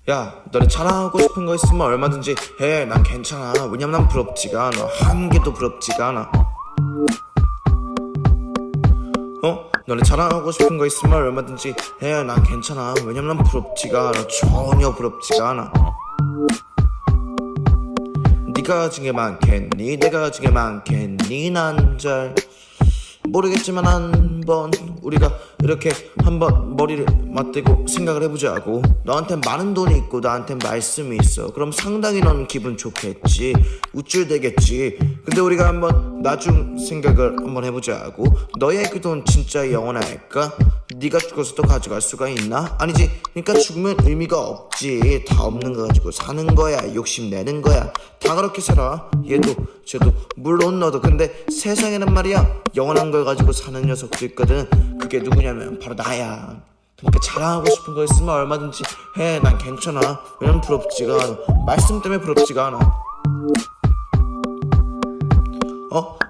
야, 너네 자랑하고 싶은 거 있으면 얼마든지 해. 난 괜찮아. 왜냐면 난 부럽지가 않아. 한 개도 부럽지가 않아. 너네 자랑하고 싶은 거 있으면 얼마든지 해. 난 괜찮아. 왜냐면 난 부럽지가 않아. 전혀 부럽지가 않아. 네가 가진 게 많겠니? 내가 가진 게 많겠니? 난 잘 모르겠지만 한번 우리가 이렇게 한번 머리를 맞대고 생각을 해보자고. 너한텐 많은 돈이 있고 나한텐 말씀이 있어. 그럼 상당히 넌 기분 좋겠지. 우쭐대겠지. 근데 우리가 한번 나중 생각을 한번 해보자고. 너의 그 돈 진짜 영원할까? 네가 죽어서도 가져갈 수가 있나? 아니지. 그러니까 죽으면 의미가 없지. 다 없는 거 가지고 사는 거야. 욕심내는 거야. 다 그렇게 살아. 얘도 쟤도 물론 너도. 근데 세상에는 말이야 영원한 걸 가지고 사는 녀석도 있거든. 그게 누구냐면 바로 나야. 그러니까 자랑하고 싶은 거 있으면 얼마든지 해. 난 괜찮아. 왜냐면 부럽지가 않아. 말씀 때문에 부럽지가 않아.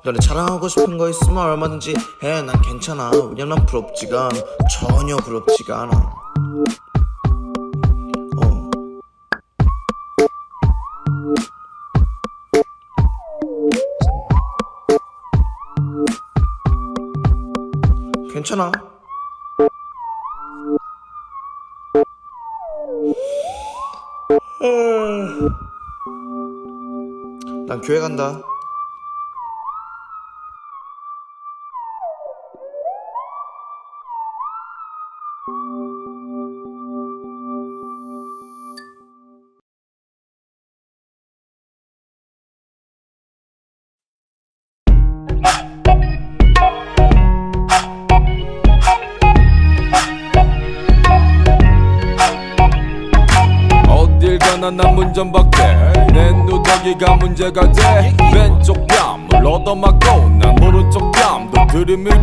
너네 자랑하고 싶은 거 있으면 얼마든지 해. 난 괜찮아. 왜냐면 난 부럽지가 않아. 전혀 부럽지가 않아. 괜찮아. 난 교회 간다. 난 문전박대 내 누더기가 문제가 돼. 왼쪽 뺨을 얻어맞고 난 오른쪽 뺨도 들이밀어.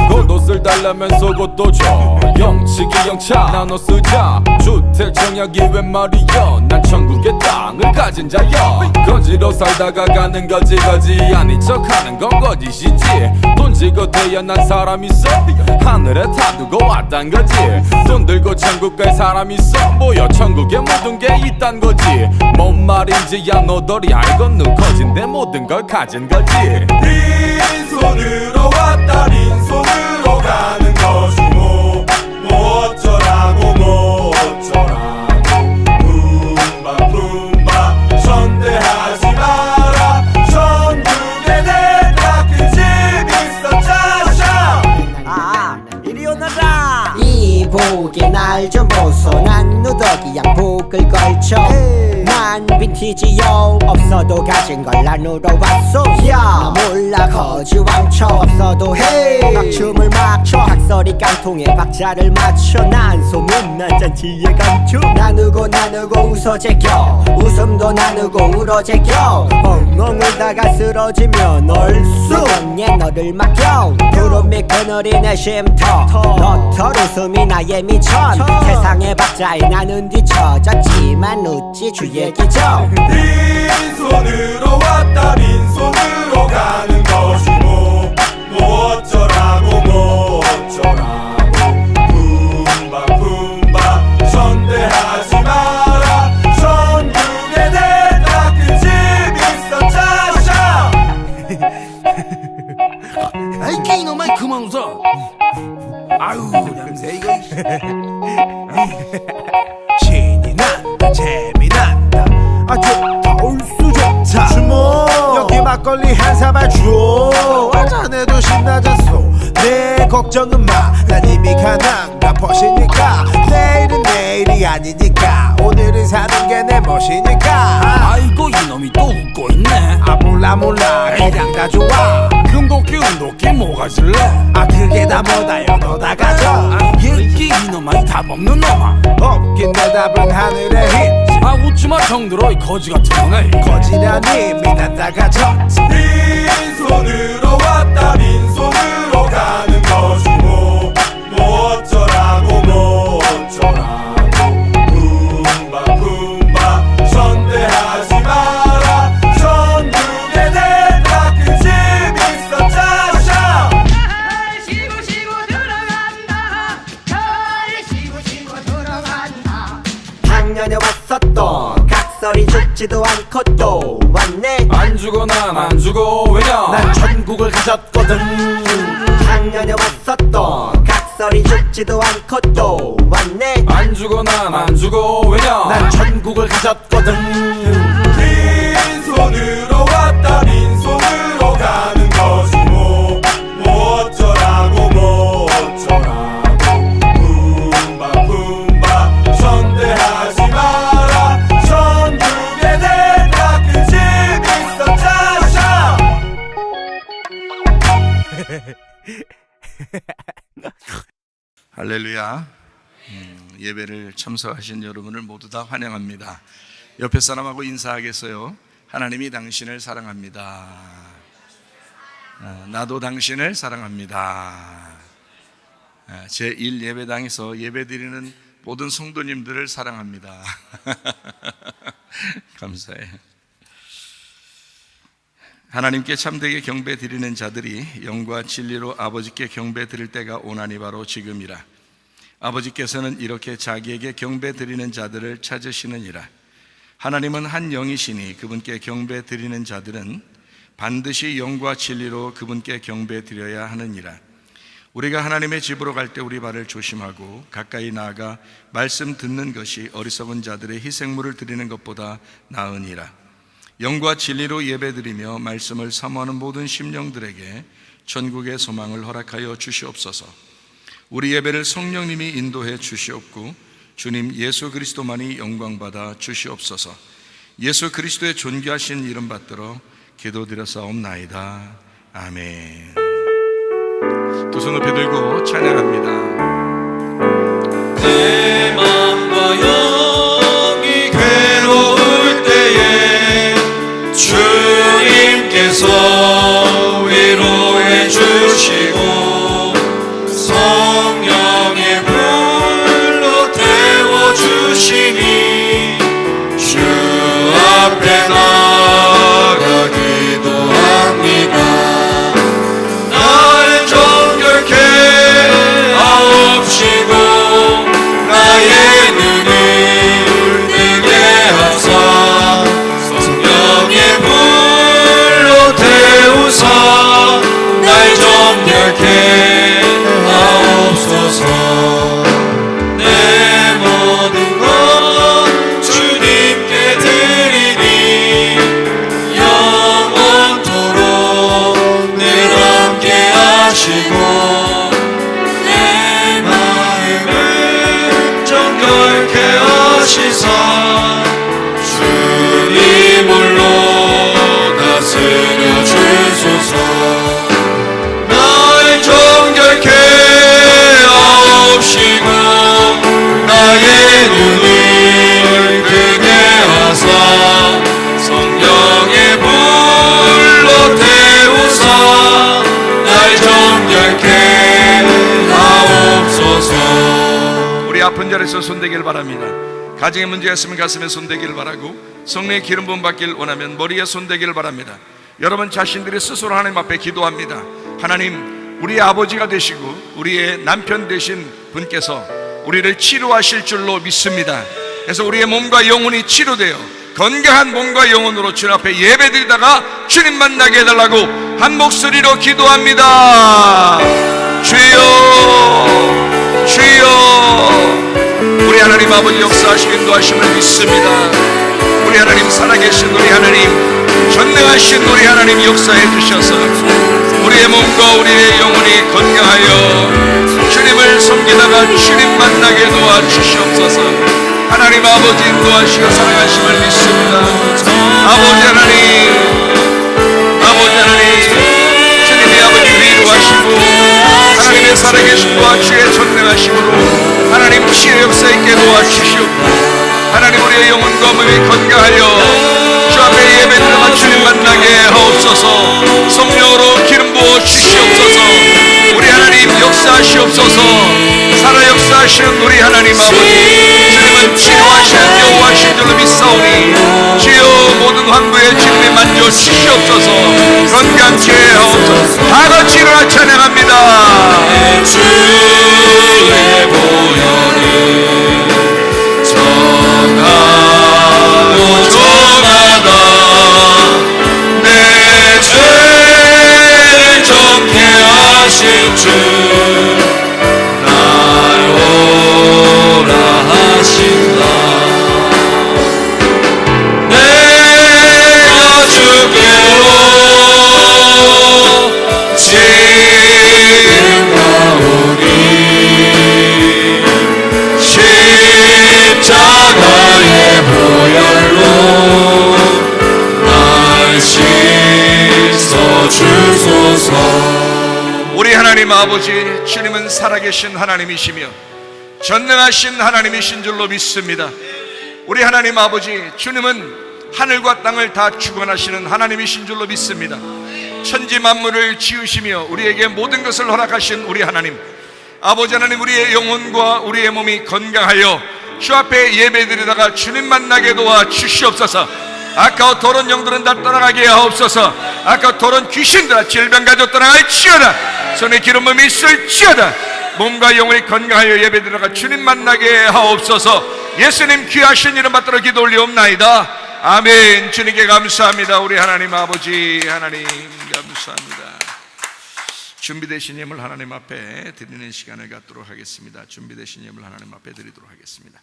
겉옷을 달라면 속옷도 줘. 영치기 영차 나눠 쓰자. 주택 청약이 웬 말이야. 난 천국의 땅을 가진 자야. 거지로 살다가 가는 거지. 거지 아닌 척하는 건 거짓이지. 돈 지고 태어난 사람 있어. 하늘에 타두고 왔단 거지. 돈 들고 천국 갈 사람 있어. 뭐야 천국에 모든 게 있단 거지. 뭔 말인지 야 너덜이 알겠누. 거진데 모든 걸 가진 거지. 빈손으로 왔다 빈손으로 가는 것이 뭐 어쩌라고 뭐 어쩌라고. 품바 선대하지 마라. 천국에 내가 그 집 있어. 짜샤 이리 오너라. 이복의 날 좀 보소. 난 누더기 양복을 걸쳐. 난 빈티지요. 없어도 가진 걸 나누러 왔소. 야 몰라 거지 왕쳐. 없어도 해 막춤을 맞춰. 각설이 깡통에 박자를 맞춰. 난 소문난 잔치에 감춰. 나누고 웃어 제껴. 웃음도 나누고 울어 제껴. 엉엉 울다가 쓰러지면 얼쑤 에 너를 맡겨. 구름이 그늘이 내 쉼터. 너털 웃음이 나의 미천. 세상의 박자에 나는 뒤처졌지만 웃지 주의 기적. 빈손으로 왔다 빈손으로 가는 것이 뭐 어쩌라고 뭐 어쩌라고. 품바 선대하지 마라. 천국에 내가 그 집 있어. 짜샤 아이 게이너만 그만 웃어. 아유 냄새 이거. 신이 난다 재미난다. 아 좋다 얼쑤 좋다. 주모 여기 막걸리 한 사발 줘. 자네도 신나졌소. 내 걱정은 마. 난 이미 가난가 벗이니까. 내일은 내일이 아니니까. 오늘은 사는 게 내 멋이니까. 아이고 이놈이 또 웃고 있네. 아 몰라 그냥 다 좋아. 은도끼 뭐가 질래? 아 그게 다 뭐다요. 너 다 가져. 얘기 이놈아 답 없는 놈아. 없긴 대답은 하늘의 힘. 아 웃지마 정들어 이 거지 같은 놈아. 거지라니 미난 다 가져. 빈손으로 왔다 빈손으로 가는 것이 뭐 어쩌라고 뭐 어쩌라고. 품바 선대하지 마라. 천국에 내가 그 집 있어. 짜샤 쉬고 들어간다. 잘 쉬고 들어간다. 작년에 왔어 주고 난 안 주고 왜냐 난 천국을 가졌거든. 작년에 왔었던 각설이 죽지도 않고 또 왔네. 안 주고 난 안 주고 왜냐 난 천국을 가졌거든. 빈손으로 왔다 빈손으로 가는 거지 뭐 어쩌라고 뭐 어쩌라고 품바 품바 선대하지 마라 천국에 내 닦은 집 있어 짜샤. 할렐루야. 예배를 참석하신 여러분을 모두 다 환영합니다. 옆에 사람하고 인사하겠어요. 하나님이 당신을 사랑합니다. 나도 당신을 사랑합니다. 제1예배당에서 예배드리는 모든 성도님들을 사랑합니다. 감사해요. 하나님께 참되게 경배 드리는 자들이 영과 진리로 아버지께 경배 드릴 때가 오나니 바로 지금이라. 아버지께서는 이렇게 자기에게 경배 드리는 자들을 찾으시느니라. 하나님은 한 영이시니 그분께 경배 드리는 자들은 반드시 영과 진리로 그분께 경배 드려야 하느니라. 우리가 하나님의 집으로 갈 때 우리 발을 조심하고 가까이 나아가 말씀 듣는 것이 어리석은 자들의 희생물을 드리는 것보다 나으니라. 영과 진리로 예배드리며 말씀을 사모하는 모든 심령들에게 천국의 소망을 허락하여 주시옵소서. 우리 예배를 성령님이 인도해 주시옵고 주님 예수 그리스도만이 영광받아 주시옵소서. 예수 그리스도의 존귀하신 이름 받들어 기도드렸사옵나이다. 아멘. 두 손 높이 들고 찬양합니다. 내 맘과 영이 괴로울 때에 주님께서 위로해 주시고 성령의 불로 태워주시니 주 앞에 나가기도 합니다. 날 정결케 하옵시고 나의 눈을 뜨게 하사 성령의 불로 태우사 날 정결케 하옵소서. 내 모든 것 주님께 드리니 영원토록 늘 함께 하시고 내 마음을 정결케 하시사 주님 홀로 다스려 주소서. 날 정결케 하옵시고 나의 눈을 뜨게 하사 성령의 불로 태우사 날 정결케 하옵소서. 우리 아픈 자리에서 손대기를 바랍니다. 가정에 문제가 있으면 가슴에 손대기를 바라고 성령의 기름 부음 받기를 원하면 머리에 손대기를 바랍니다. 여러분 자신들이 스스로 하나님 앞에 기도합니다. 하나님, 우리의 아버지가 되시고 우리의 남편 되신 분께서 우리를 치료하실 줄로 믿습니다. 그래서 우리의 몸과 영혼이 치료되어 건강한 몸과 영혼으로 주님 앞에 예배드리다가 주님 만나게 해달라고 한 목소리로 기도합니다. 주여 주여. 우리 하나님 아버지 역사하시고 인도하심을 믿습니다. 우리 하나님 살아계신 우리 하나님, 전능하신 우리 하나님 역사해 주셔서 우리의 몸과 우리의 영혼이 건강하여 주님을 섬기다가 주님 만나게 도와주시옵소서. 하나님 아버지 인도하시고 사랑하심을 믿습니다. 아버지 하나님, 아버지 하나님, 주님의 아버지 위로하시고 하나님의 살아계심과 주의 전능하심으로 하나님 치유 역사 있게 도와주시옵고 하나님 우리의 영혼과 몸이 건강하여 주 앞에 예배드리면 주님 만나게 하옵소서. 성령으로 기름 부어 주시옵소서. 우리 하나님 역사하시옵소서. 살아 역사하시는 우리 하나님 아버지, 주님은 치료하시는 여호와신 줄로 믿사오니 주여 모든 환부에 주님이 만져 주시옵소서. 건강케 하옵소서. 다같이 일어나 찬양합니다. 주의 보혈이 정하고 정하다 내 오실 주 날 오라 하신다. 내가 주께로 지금 가오니 십자가의 보혈로 날 씻어주소서. 우리 하나님 아버지, 주님은 살아계신 하나님이시며 전능하신 하나님이신 줄로 믿습니다. 우리 하나님 아버지, 주님은 하늘과 땅을 다 주관하시는 하나님이신 줄로 믿습니다. 천지 만물을 지으시며 우리에게 모든 것을 허락하신 우리 하나님 아버지 하나님, 우리의 영혼과 우리의 몸이 건강하여 주 앞에 예배드리다가 주님 만나게 도와 주시옵소서. 아까워 더러운 영들은 다 떠나가게 하옵소서. 아까워 더러운 귀신들아 질병 가져 떠나갈지어다. 손에 기름 부음이 있을지어다. 몸과 영혼이 건강하여 예배드리다가 주님 만나게 하옵소서. 예수님 귀하신 이름 받들어 기도 올리옵나이다. 아멘. 주님께 감사합니다. 우리 하나님 아버지 하나님 감사합니다. 준비되신 예물 하나님 앞에 드리는 시간을 갖도록 하겠습니다. 준비되신 예물 하나님 앞에 드리도록 하겠습니다.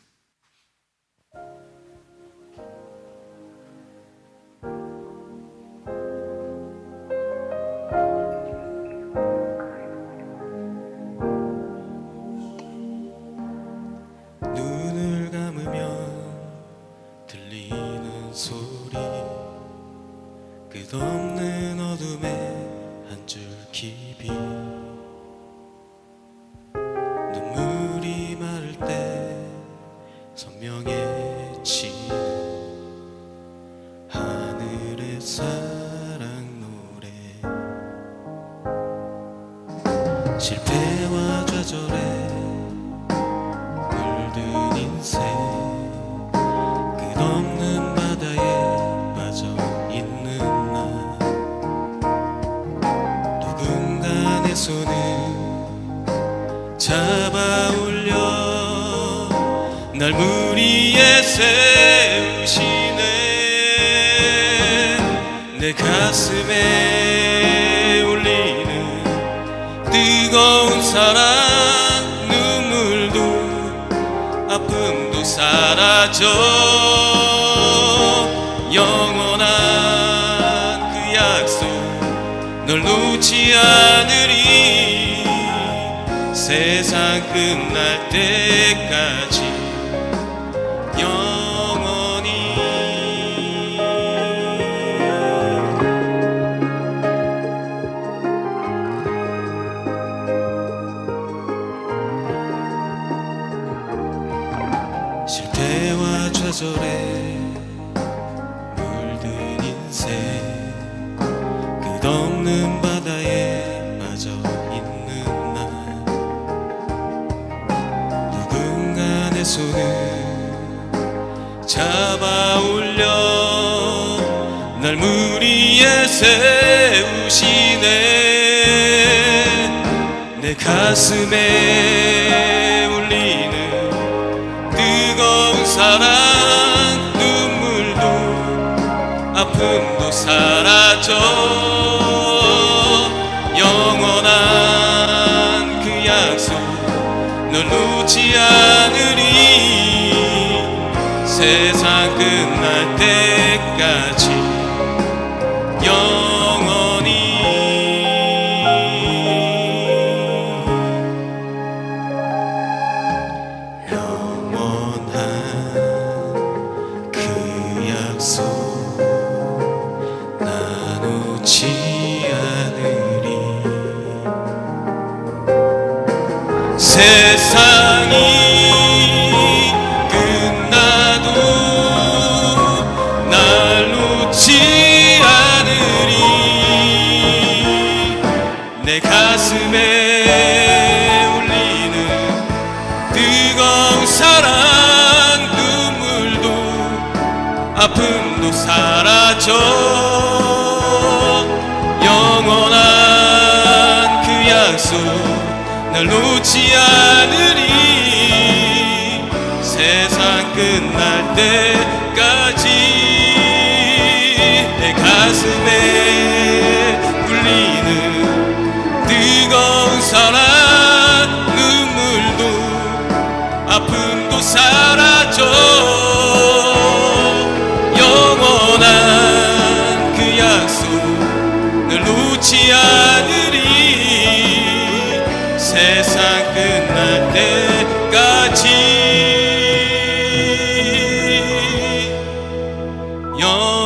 눈을 감으면 들리는 소리, 끝없는 어둠에 한 줄 깊이 눈물이 마를 때 선명해지는 하늘의 사랑 노래, 실패와 좌절에 물든 인생, 끝없는 바다에 빠져있는 나, 누군가 내 손을 잡아 올려 날 물 위에 세우시네. 내 가슴에 울리는 뜨거운 사랑, 눈물도 아픔도 사라져 영원한 그 약속 널 놓지 않으리. 세상 끝날 때까지 영원히. 실패와 좌절에 물든 인생, 끝없는 바다에 빠져있는 나, 누군가 내 손을 잡아 올려 날 물 위에 세우시네. 내 가슴에 울리는 뜨거운 사랑, 눈물도 아픔도 사라져 영원한 그 약속 널 놓지 않으리. 세상 끝날 때까지 영원히. 영원한 그 약속 나누지 않으리. 세상이 끝나도 날 놓지 않으리. 내 가슴에 울리는 뜨거운 사랑, 눈물도 아픔도 사라져 영원한 그 약속 날 놓지 않으리. 세상 끝날 때까지 내 가슴에 울리는 뜨거운 사랑 눈물도 아픔도 사라져 영원한 그 약속 늘 놓지 않으리 세상 끝날 때까지 영원히.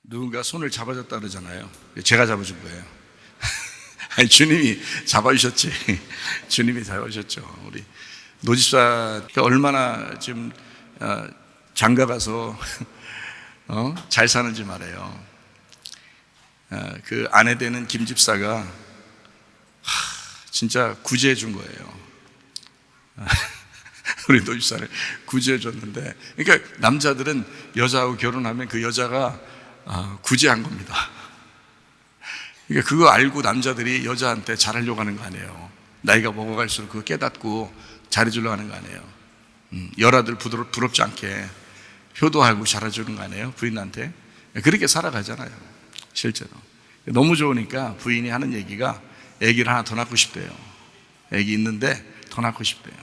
누군가 손을 잡아줬다 그러잖아요. 제가 잡아준 거예요. 아니, 주님이 잡아주셨지. 주님이 잡아주셨죠. 우리 노집사가 얼마나 지금 장가가서 잘 사는지 말해요. 그 아내 되는 김 집사가 진짜 구제해 준 거예요. 우리 노집사를 구제해 줬는데, 그러니까 남자들은 여자하고 결혼하면 그 여자가 구제한 겁니다. 그러니까 그거 알고 남자들이 여자한테 잘하려고 하는 거 아니에요. 나이가 먹어갈수록 그거 깨닫고 잘해주려고 하는 거 아니에요. 여라들 부럽지 않게 효도하고 잘해주는 거 아니에요, 부인한테. 그렇게 살아가잖아요, 실제로. 너무 좋으니까 부인이 하는 얘기가 애기를 하나 더 낳고 싶대요. 애기 있는데 더 낳고 싶대요.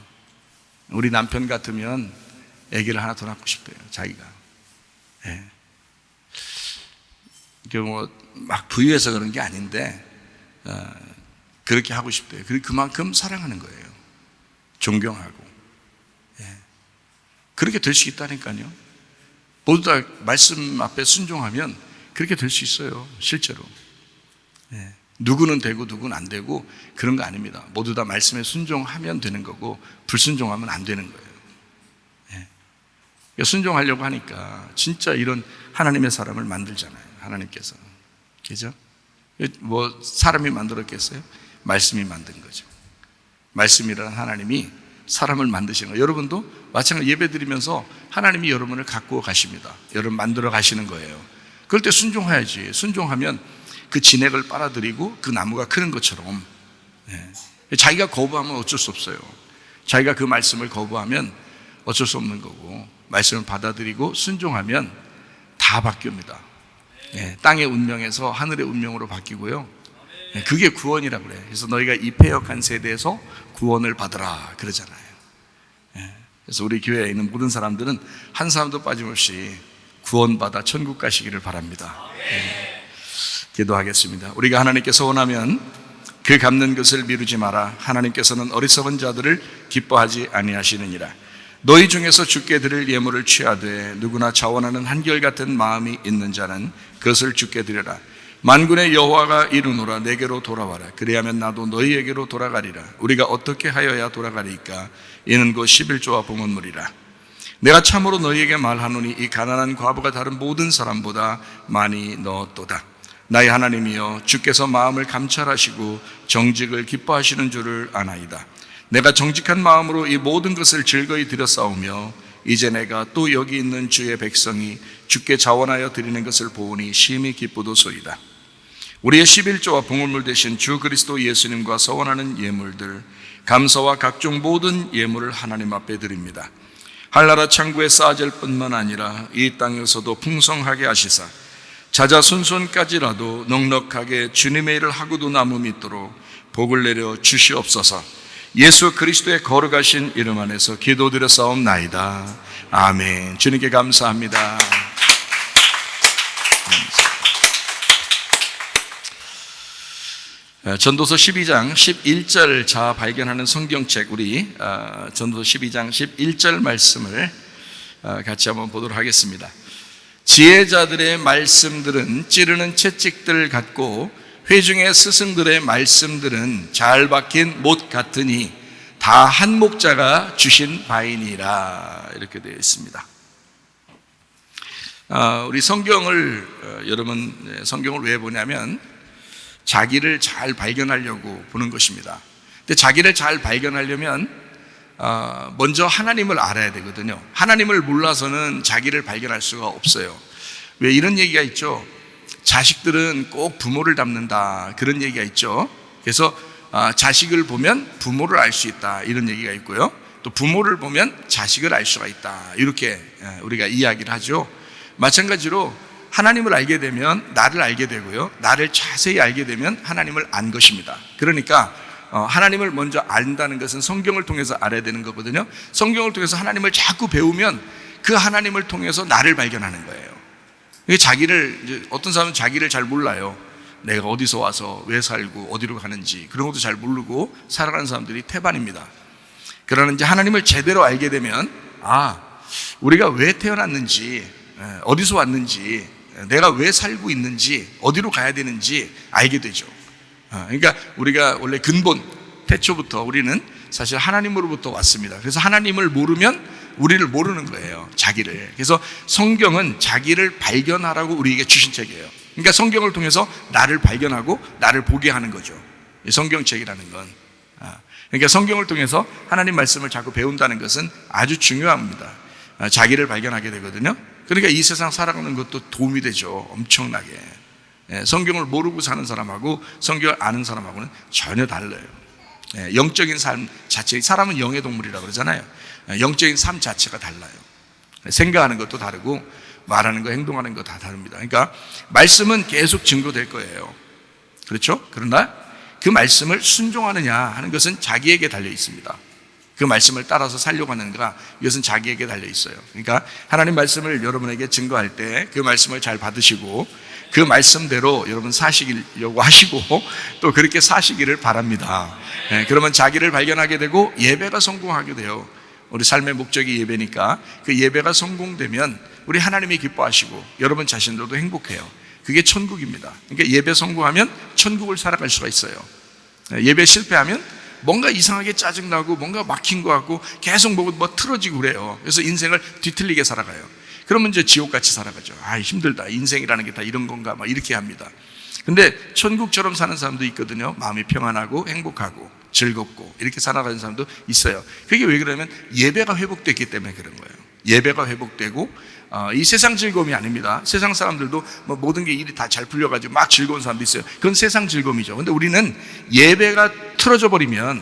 우리 남편 같으면 애기를 하나 더 낳고 싶대요, 자기가. 예. 이게 막 부유해서 그런 게 아닌데 그렇게 하고 싶대요. 그만큼 사랑하는 거예요. 존경하고. 예. 그렇게 될 수 있다니까요. 모두 다 말씀 앞에 순종하면 그렇게 될 수 있어요, 실제로. 예. 누구는 되고 누구는 안 되고 그런 거 아닙니다. 모두 다 말씀에 순종하면 되는 거고 불순종하면 안 되는 거예요. 예. 순종하려고 하니까 진짜 이런 하나님의 사람을 만들잖아요, 하나님께서. 그죠? 뭐 사람이 만들었겠어요? 말씀이 만든 거죠. 말씀이라는 하나님이 사람을 만드시는 거예요. 여러분도 마찬가지로 예배 드리면서 하나님이 여러분을 갖고 가십니다. 여러분 만들어 가시는 거예요. 그럴 때 순종해야지. 순종하면 그 진액을 빨아들이고 그 나무가 크는 것처럼. 예. 자기가 거부하면 어쩔 수 없어요. 자기가 그 말씀을 거부하면 어쩔 수 없는 거고, 말씀을 받아들이고 순종하면 다 바뀝니다. 예. 땅의 운명에서 하늘의 운명으로 바뀌고요. 예. 그게 구원이라고 그래요. 그래서 너희가 이 패역한 세대에서 구원을 받으라 그러잖아요. 예. 그래서 우리 교회에 있는 모든 사람들은 한 사람도 빠짐없이 구원받아 천국 가시기를 바랍니다. 예. 기도하겠습니다. 우리가 하나님께서 원하면 그 갚는 것을 미루지 마라. 하나님께서는 어리석은 자들을 기뻐하지 아니하시느니라. 너희 중에서 주께 드릴 예물을 취하되 누구나 자원하는 한결같은 마음이 있는 자는 그것을 주께 드려라. 만군의 여호와가 이르노라. 내게로 돌아와라. 그리하면 나도 너희에게로 돌아가리라. 우리가 어떻게 하여야 돌아가리까? 이는 곧 11조와 봉헌물이라. 내가 참으로 너희에게 말하노니 이 가난한 과부가 다른 모든 사람보다 많이 넣었도다. 나의 하나님이여, 주께서 마음을 감찰하시고 정직을 기뻐하시는 줄을 아나이다. 내가 정직한 마음으로 이 모든 것을 즐거이 드렸사오며 이제 내가 또 여기 있는 주의 백성이 주께 자원하여 드리는 것을 보오니 심히 기쁘도소이다. 우리의 11조와 봉헌물 대신 주 그리스도 예수님과 서원하는 예물들, 감사와 각종 모든 예물을 하나님 앞에 드립니다. 할나라 창고에 쌓아질 뿐만 아니라 이 땅에서도 풍성하게 하시사 자자손손까지라도 넉넉하게 주님의 일을 하고도 남음 있도록 복을 내려 주시옵소서. 예수 그리스도의 거룩하신 이름 안에서 기도드렸사옵나이다. 아멘. 주님께 감사합니다. 전도서 12장 11절 자 발견하는 성경책, 우리 전도서 12장 11절 말씀을 같이 한번 보도록 하겠습니다. 지혜자들의 말씀들은 찌르는 채찍들 같고 회중의 스승들의 말씀들은 잘 박힌 못 같으니 다 한 목자가 주신 바이니라. 이렇게 되어 있습니다. 우리 성경을 여러분 성경을 왜 보냐면 자기를 잘 발견하려고 보는 것입니다. 근데 자기를 잘 발견하려면 먼저 하나님을 알아야 되거든요. 하나님을 몰라서는 자기를 발견할 수가 없어요. 왜 이런 얘기가 있죠? 자식들은 꼭 부모를 닮는다, 그런 얘기가 있죠. 그래서 자식을 보면 부모를 알 수 있다, 이런 얘기가 있고요. 또 부모를 보면 자식을 알 수가 있다, 이렇게 우리가 이야기를 하죠. 마찬가지로 하나님을 알게 되면 나를 알게 되고요, 나를 자세히 알게 되면 하나님을 안 것입니다. 그러니까 하나님을 먼저 안다는 것은 성경을 통해서 알아야 되는 거거든요. 성경을 통해서 하나님을 자꾸 배우면 그 하나님을 통해서 나를 발견하는 거예요. 어떤 사람은 자기를 잘 몰라요. 내가 어디서 와서 왜 살고 어디로 가는지 그런 것도 잘 모르고 살아가는 사람들이 태반입니다. 그러나 이제 하나님을 제대로 알게 되면 우리가 왜 태어났는지, 어디서 왔는지, 내가 왜 살고 있는지, 어디로 가야 되는지 알게 되죠. 그러니까 우리가 원래 근본 태초부터 우리는 사실 하나님으로부터 왔습니다. 그래서 하나님을 모르면 우리를 모르는 거예요, 자기를. 그래서 성경은 자기를 발견하라고 우리에게 주신 책이에요. 그러니까 성경을 통해서 나를 발견하고 나를 보게 하는 거죠, 성경책이라는 건. 그러니까 성경을 통해서 하나님 말씀을 자꾸 배운다는 것은 아주 중요합니다. 자기를 발견하게 되거든요. 그러니까 이 세상 살아가는 것도 도움이 되죠, 엄청나게. 성경을 모르고 사는 사람하고 성경을 아는 사람하고는 전혀 달라요. 영적인 삶 자체, 사람은 영의 동물이라고 그러잖아요. 영적인 삶 자체가 달라요. 생각하는 것도 다르고 말하는 거, 행동하는 거 다 다릅니다. 그러니까 말씀은 계속 증거될 거예요. 그렇죠? 그러나 그 말씀을 순종하느냐 하는 것은 자기에게 달려 있습니다. 그 말씀을 따라서 살려고 하는가, 이것은 자기에게 달려 있어요. 그러니까 하나님 말씀을 여러분에게 증거할 때 그 말씀을 잘 받으시고 그 말씀대로 여러분 사시려고 하시고 또 그렇게 사시기를 바랍니다. 그러면 자기를 발견하게 되고 예배가 성공하게 돼요. 우리 삶의 목적이 예배니까 그 예배가 성공되면 우리 하나님이 기뻐하시고 여러분 자신들도 행복해요. 그게 천국입니다. 그러니까 예배 성공하면 천국을 살아갈 수가 있어요. 예배 실패하면 뭔가 이상하게 짜증나고 뭔가 막힌 것 같고 계속 뭐 틀어지고 그래요. 그래서 인생을 뒤틀리게 살아가요. 그러면 이제 지옥같이 살아가죠. 힘들다, 인생이라는 게 다 이런 건가, 막 이렇게 합니다. 근데 천국처럼 사는 사람도 있거든요. 마음이 평안하고 행복하고 즐겁고 이렇게 살아가는 사람도 있어요. 그게 왜 그러냐면 예배가 회복됐기 때문에 그런 거예요. 예배가 회복되고 이 세상 즐거움이 아닙니다. 세상 사람들도 뭐 모든 게 일이 다 잘 풀려가지고 막 즐거운 사람도 있어요. 그건 세상 즐거움이죠. 근데 우리는 예배가 틀어져 버리면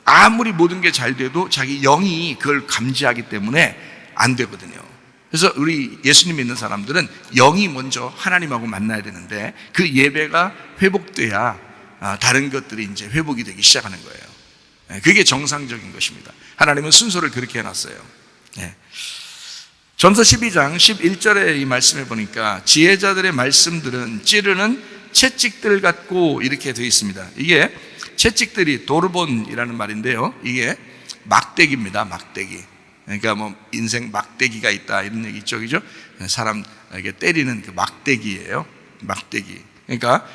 아무리 모든 게 잘 돼도 자기 영이 그걸 감지하기 때문에 안 되거든요. 그래서 우리 예수님 믿는 사람들은 영이 먼저 하나님하고 만나야 되는데 그 예배가 회복돼야 다른 것들이 이제 회복이 되기 시작하는 거예요. 그게 정상적인 것입니다. 하나님은 순서를 그렇게 해놨어요. 전서 12장 11절에 이 말씀해 보니까 지혜자들의 말씀들은 찌르는 채찍들 같고 이렇게 되어 있습니다. 이게 채찍들이 도르본이라는 말인데요, 이게 막대기입니다. 막대기. 그러니까 뭐 인생 막대기가 있다 이런 얘기 있죠, 그죠? 사람에게 때리는 그 막대기예요. 막대기. 그러니까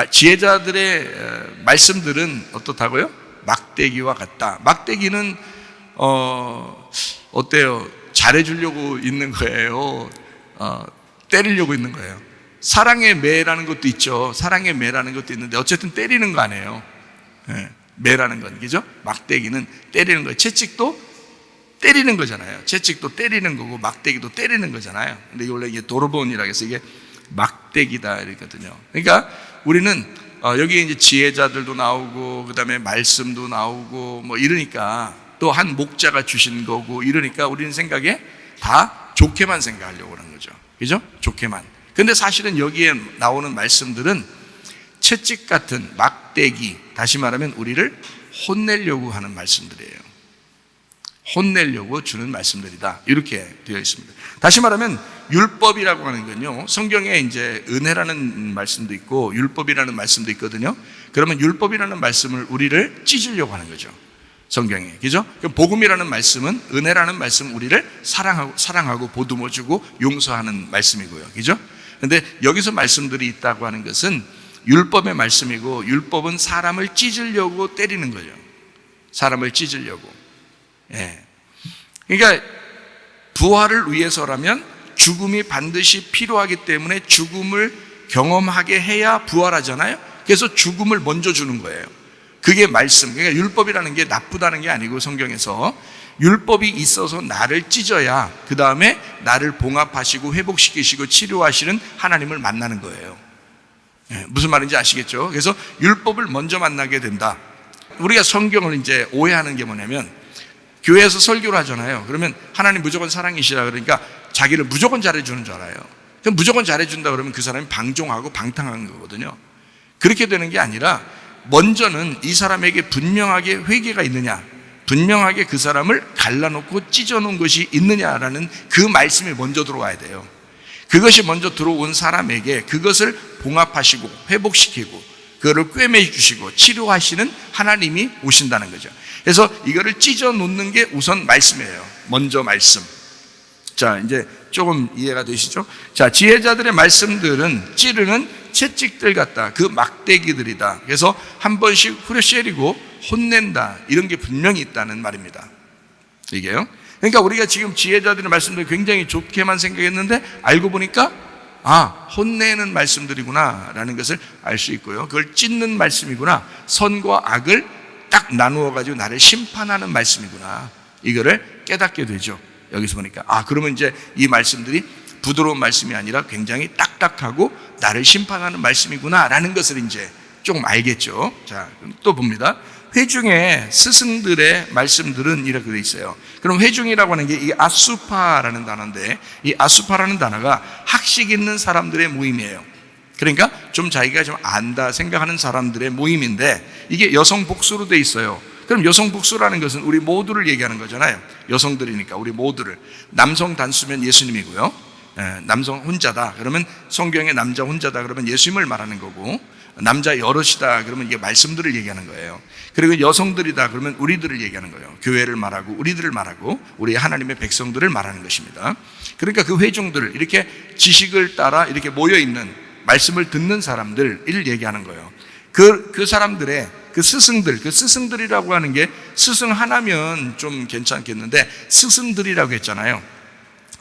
지혜자들의 말씀들은 어떻다고요? 막대기와 같다. 막대기는 어때요? 잘해주려고 있는 거예요? 때리려고 있는 거예요? 사랑의 매라는 것도 있죠. 사랑의 매라는 것도 있는데 어쨌든 때리는 거 아니에요. 매라는 건, 그죠? 막대기는 때리는 거예요. 채찍도 때리는 거잖아요. 채찍도 때리는 거고 막대기도 때리는 거잖아요. 근데 이게 원래 이게 도르본이라고 해서 이게 막대기다 이러거든요. 그러니까 우리는 여기에 이제 지혜자들도 나오고 그 다음에 말씀도 나오고 뭐 이러니까 또 한 목자가 주신 거고 이러니까 우리는 생각에 다 좋게만 생각하려고 하는 거죠. 그죠? 좋게만. 근데 사실은 여기에 나오는 말씀들은 채찍 같은 막대기, 다시 말하면 우리를 혼내려고 하는 말씀들이에요. 혼내려고 주는 말씀들이다, 이렇게 되어 있습니다. 다시 말하면 율법이라고 하는 건요, 성경에 이제 은혜라는 말씀도 있고 율법이라는 말씀도 있거든요. 그러면 율법이라는 말씀을 우리를 찢으려고 하는 거죠, 성경에. 그죠? 그럼 복음이라는 말씀은, 은혜라는 말씀은 우리를 사랑하고 보듬어주고 용서하는 말씀이고요. 그죠? 근데 여기서 말씀들이 있다고 하는 것은 율법의 말씀이고, 율법은 사람을 찢으려고 때리는 거죠. 사람을 찢으려고. 그러니까 부활을 위해서라면 죽음이 반드시 필요하기 때문에 죽음을 경험하게 해야 부활하잖아요. 그래서 죽음을 먼저 주는 거예요. 그게 말씀. 그러니까 율법이라는 게 나쁘다는 게 아니고 성경에서 율법이 있어서 나를 찢어야 그 다음에 나를 봉합하시고 회복시키시고 치료하시는 하나님을 만나는 거예요. 무슨 말인지 아시겠죠? 그래서 율법을 먼저 만나게 된다. 우리가 성경을 이제 오해하는 게 뭐냐면, 교회에서 설교를 하잖아요. 그러면 하나님 무조건 사랑이시라 그러니까 자기를 무조건 잘해주는 줄 알아요. 그럼 무조건 잘해준다 그러면 그 사람이 방종하고 방탕한 거거든요. 그렇게 되는 게 아니라 먼저는 이 사람에게 분명하게 회개가 있느냐, 분명하게 그 사람을 갈라놓고 찢어놓은 것이 있느냐라는 그 말씀이 먼저 들어와야 돼요. 그것이 먼저 들어온 사람에게 그것을 봉합하시고 회복시키고 그거를 꿰매주시고 치료하시는 하나님이 오신다는 거죠. 그래서 이거를 찢어놓는 게 우선 말씀이에요. 먼저 말씀. 자, 이제 조금 이해가 되시죠? 자, 지혜자들의 말씀들은 찌르는 채찍들 같다. 그 막대기들이다. 그래서 한 번씩 후려때리고 혼낸다. 이런 게 분명히 있다는 말입니다. 이게요. 그러니까 우리가 지금 지혜자들의 말씀들 굉장히 좋게만 생각했는데 알고 보니까 혼내는 말씀들이구나 라는 것을 알 수 있고요. 그걸 찢는 말씀이구나. 선과 악을 딱 나누어 가지고 나를 심판하는 말씀이구나. 이거를 깨닫게 되죠. 여기서 보니까 그러면 이제 이 말씀들이 부드러운 말씀이 아니라 굉장히 딱딱하고 나를 심판하는 말씀이구나 라는 것을 이제 조금 알겠죠. 자, 또 봅니다. 회중의 스승들의 말씀들은 이렇게 돼 있어요. 그럼 회중이라고 하는 게 이 아수파라는 단어인데, 이 아수파라는 단어가 학식 있는 사람들의 모임이에요. 그러니까 좀 자기가 좀 안다 생각하는 사람들의 모임인데, 이게 여성 복수로 돼 있어요. 그럼 여성 복수라는 것은 우리 모두를 얘기하는 거잖아요. 여성들이니까 우리 모두를. 남성 단수면 예수님이고요. 남성 혼자다 그러면 성경에 남자 혼자다 그러면 예수님을 말하는 거고, 남자 여럿이다 그러면 이게 말씀들을 얘기하는 거예요. 그리고 여성들이다 그러면 우리들을 얘기하는 거예요. 교회를 말하고 우리들을 말하고 우리 하나님의 백성들을 말하는 것입니다. 그러니까 그 회중들을 이렇게 지식을 따라 이렇게 모여있는 말씀을 듣는 사람들을 얘기하는 거예요. 그 사람들의 그 스승들이라고 하는 게 스승 하나면 좀 괜찮겠는데 스승들이라고 했잖아요.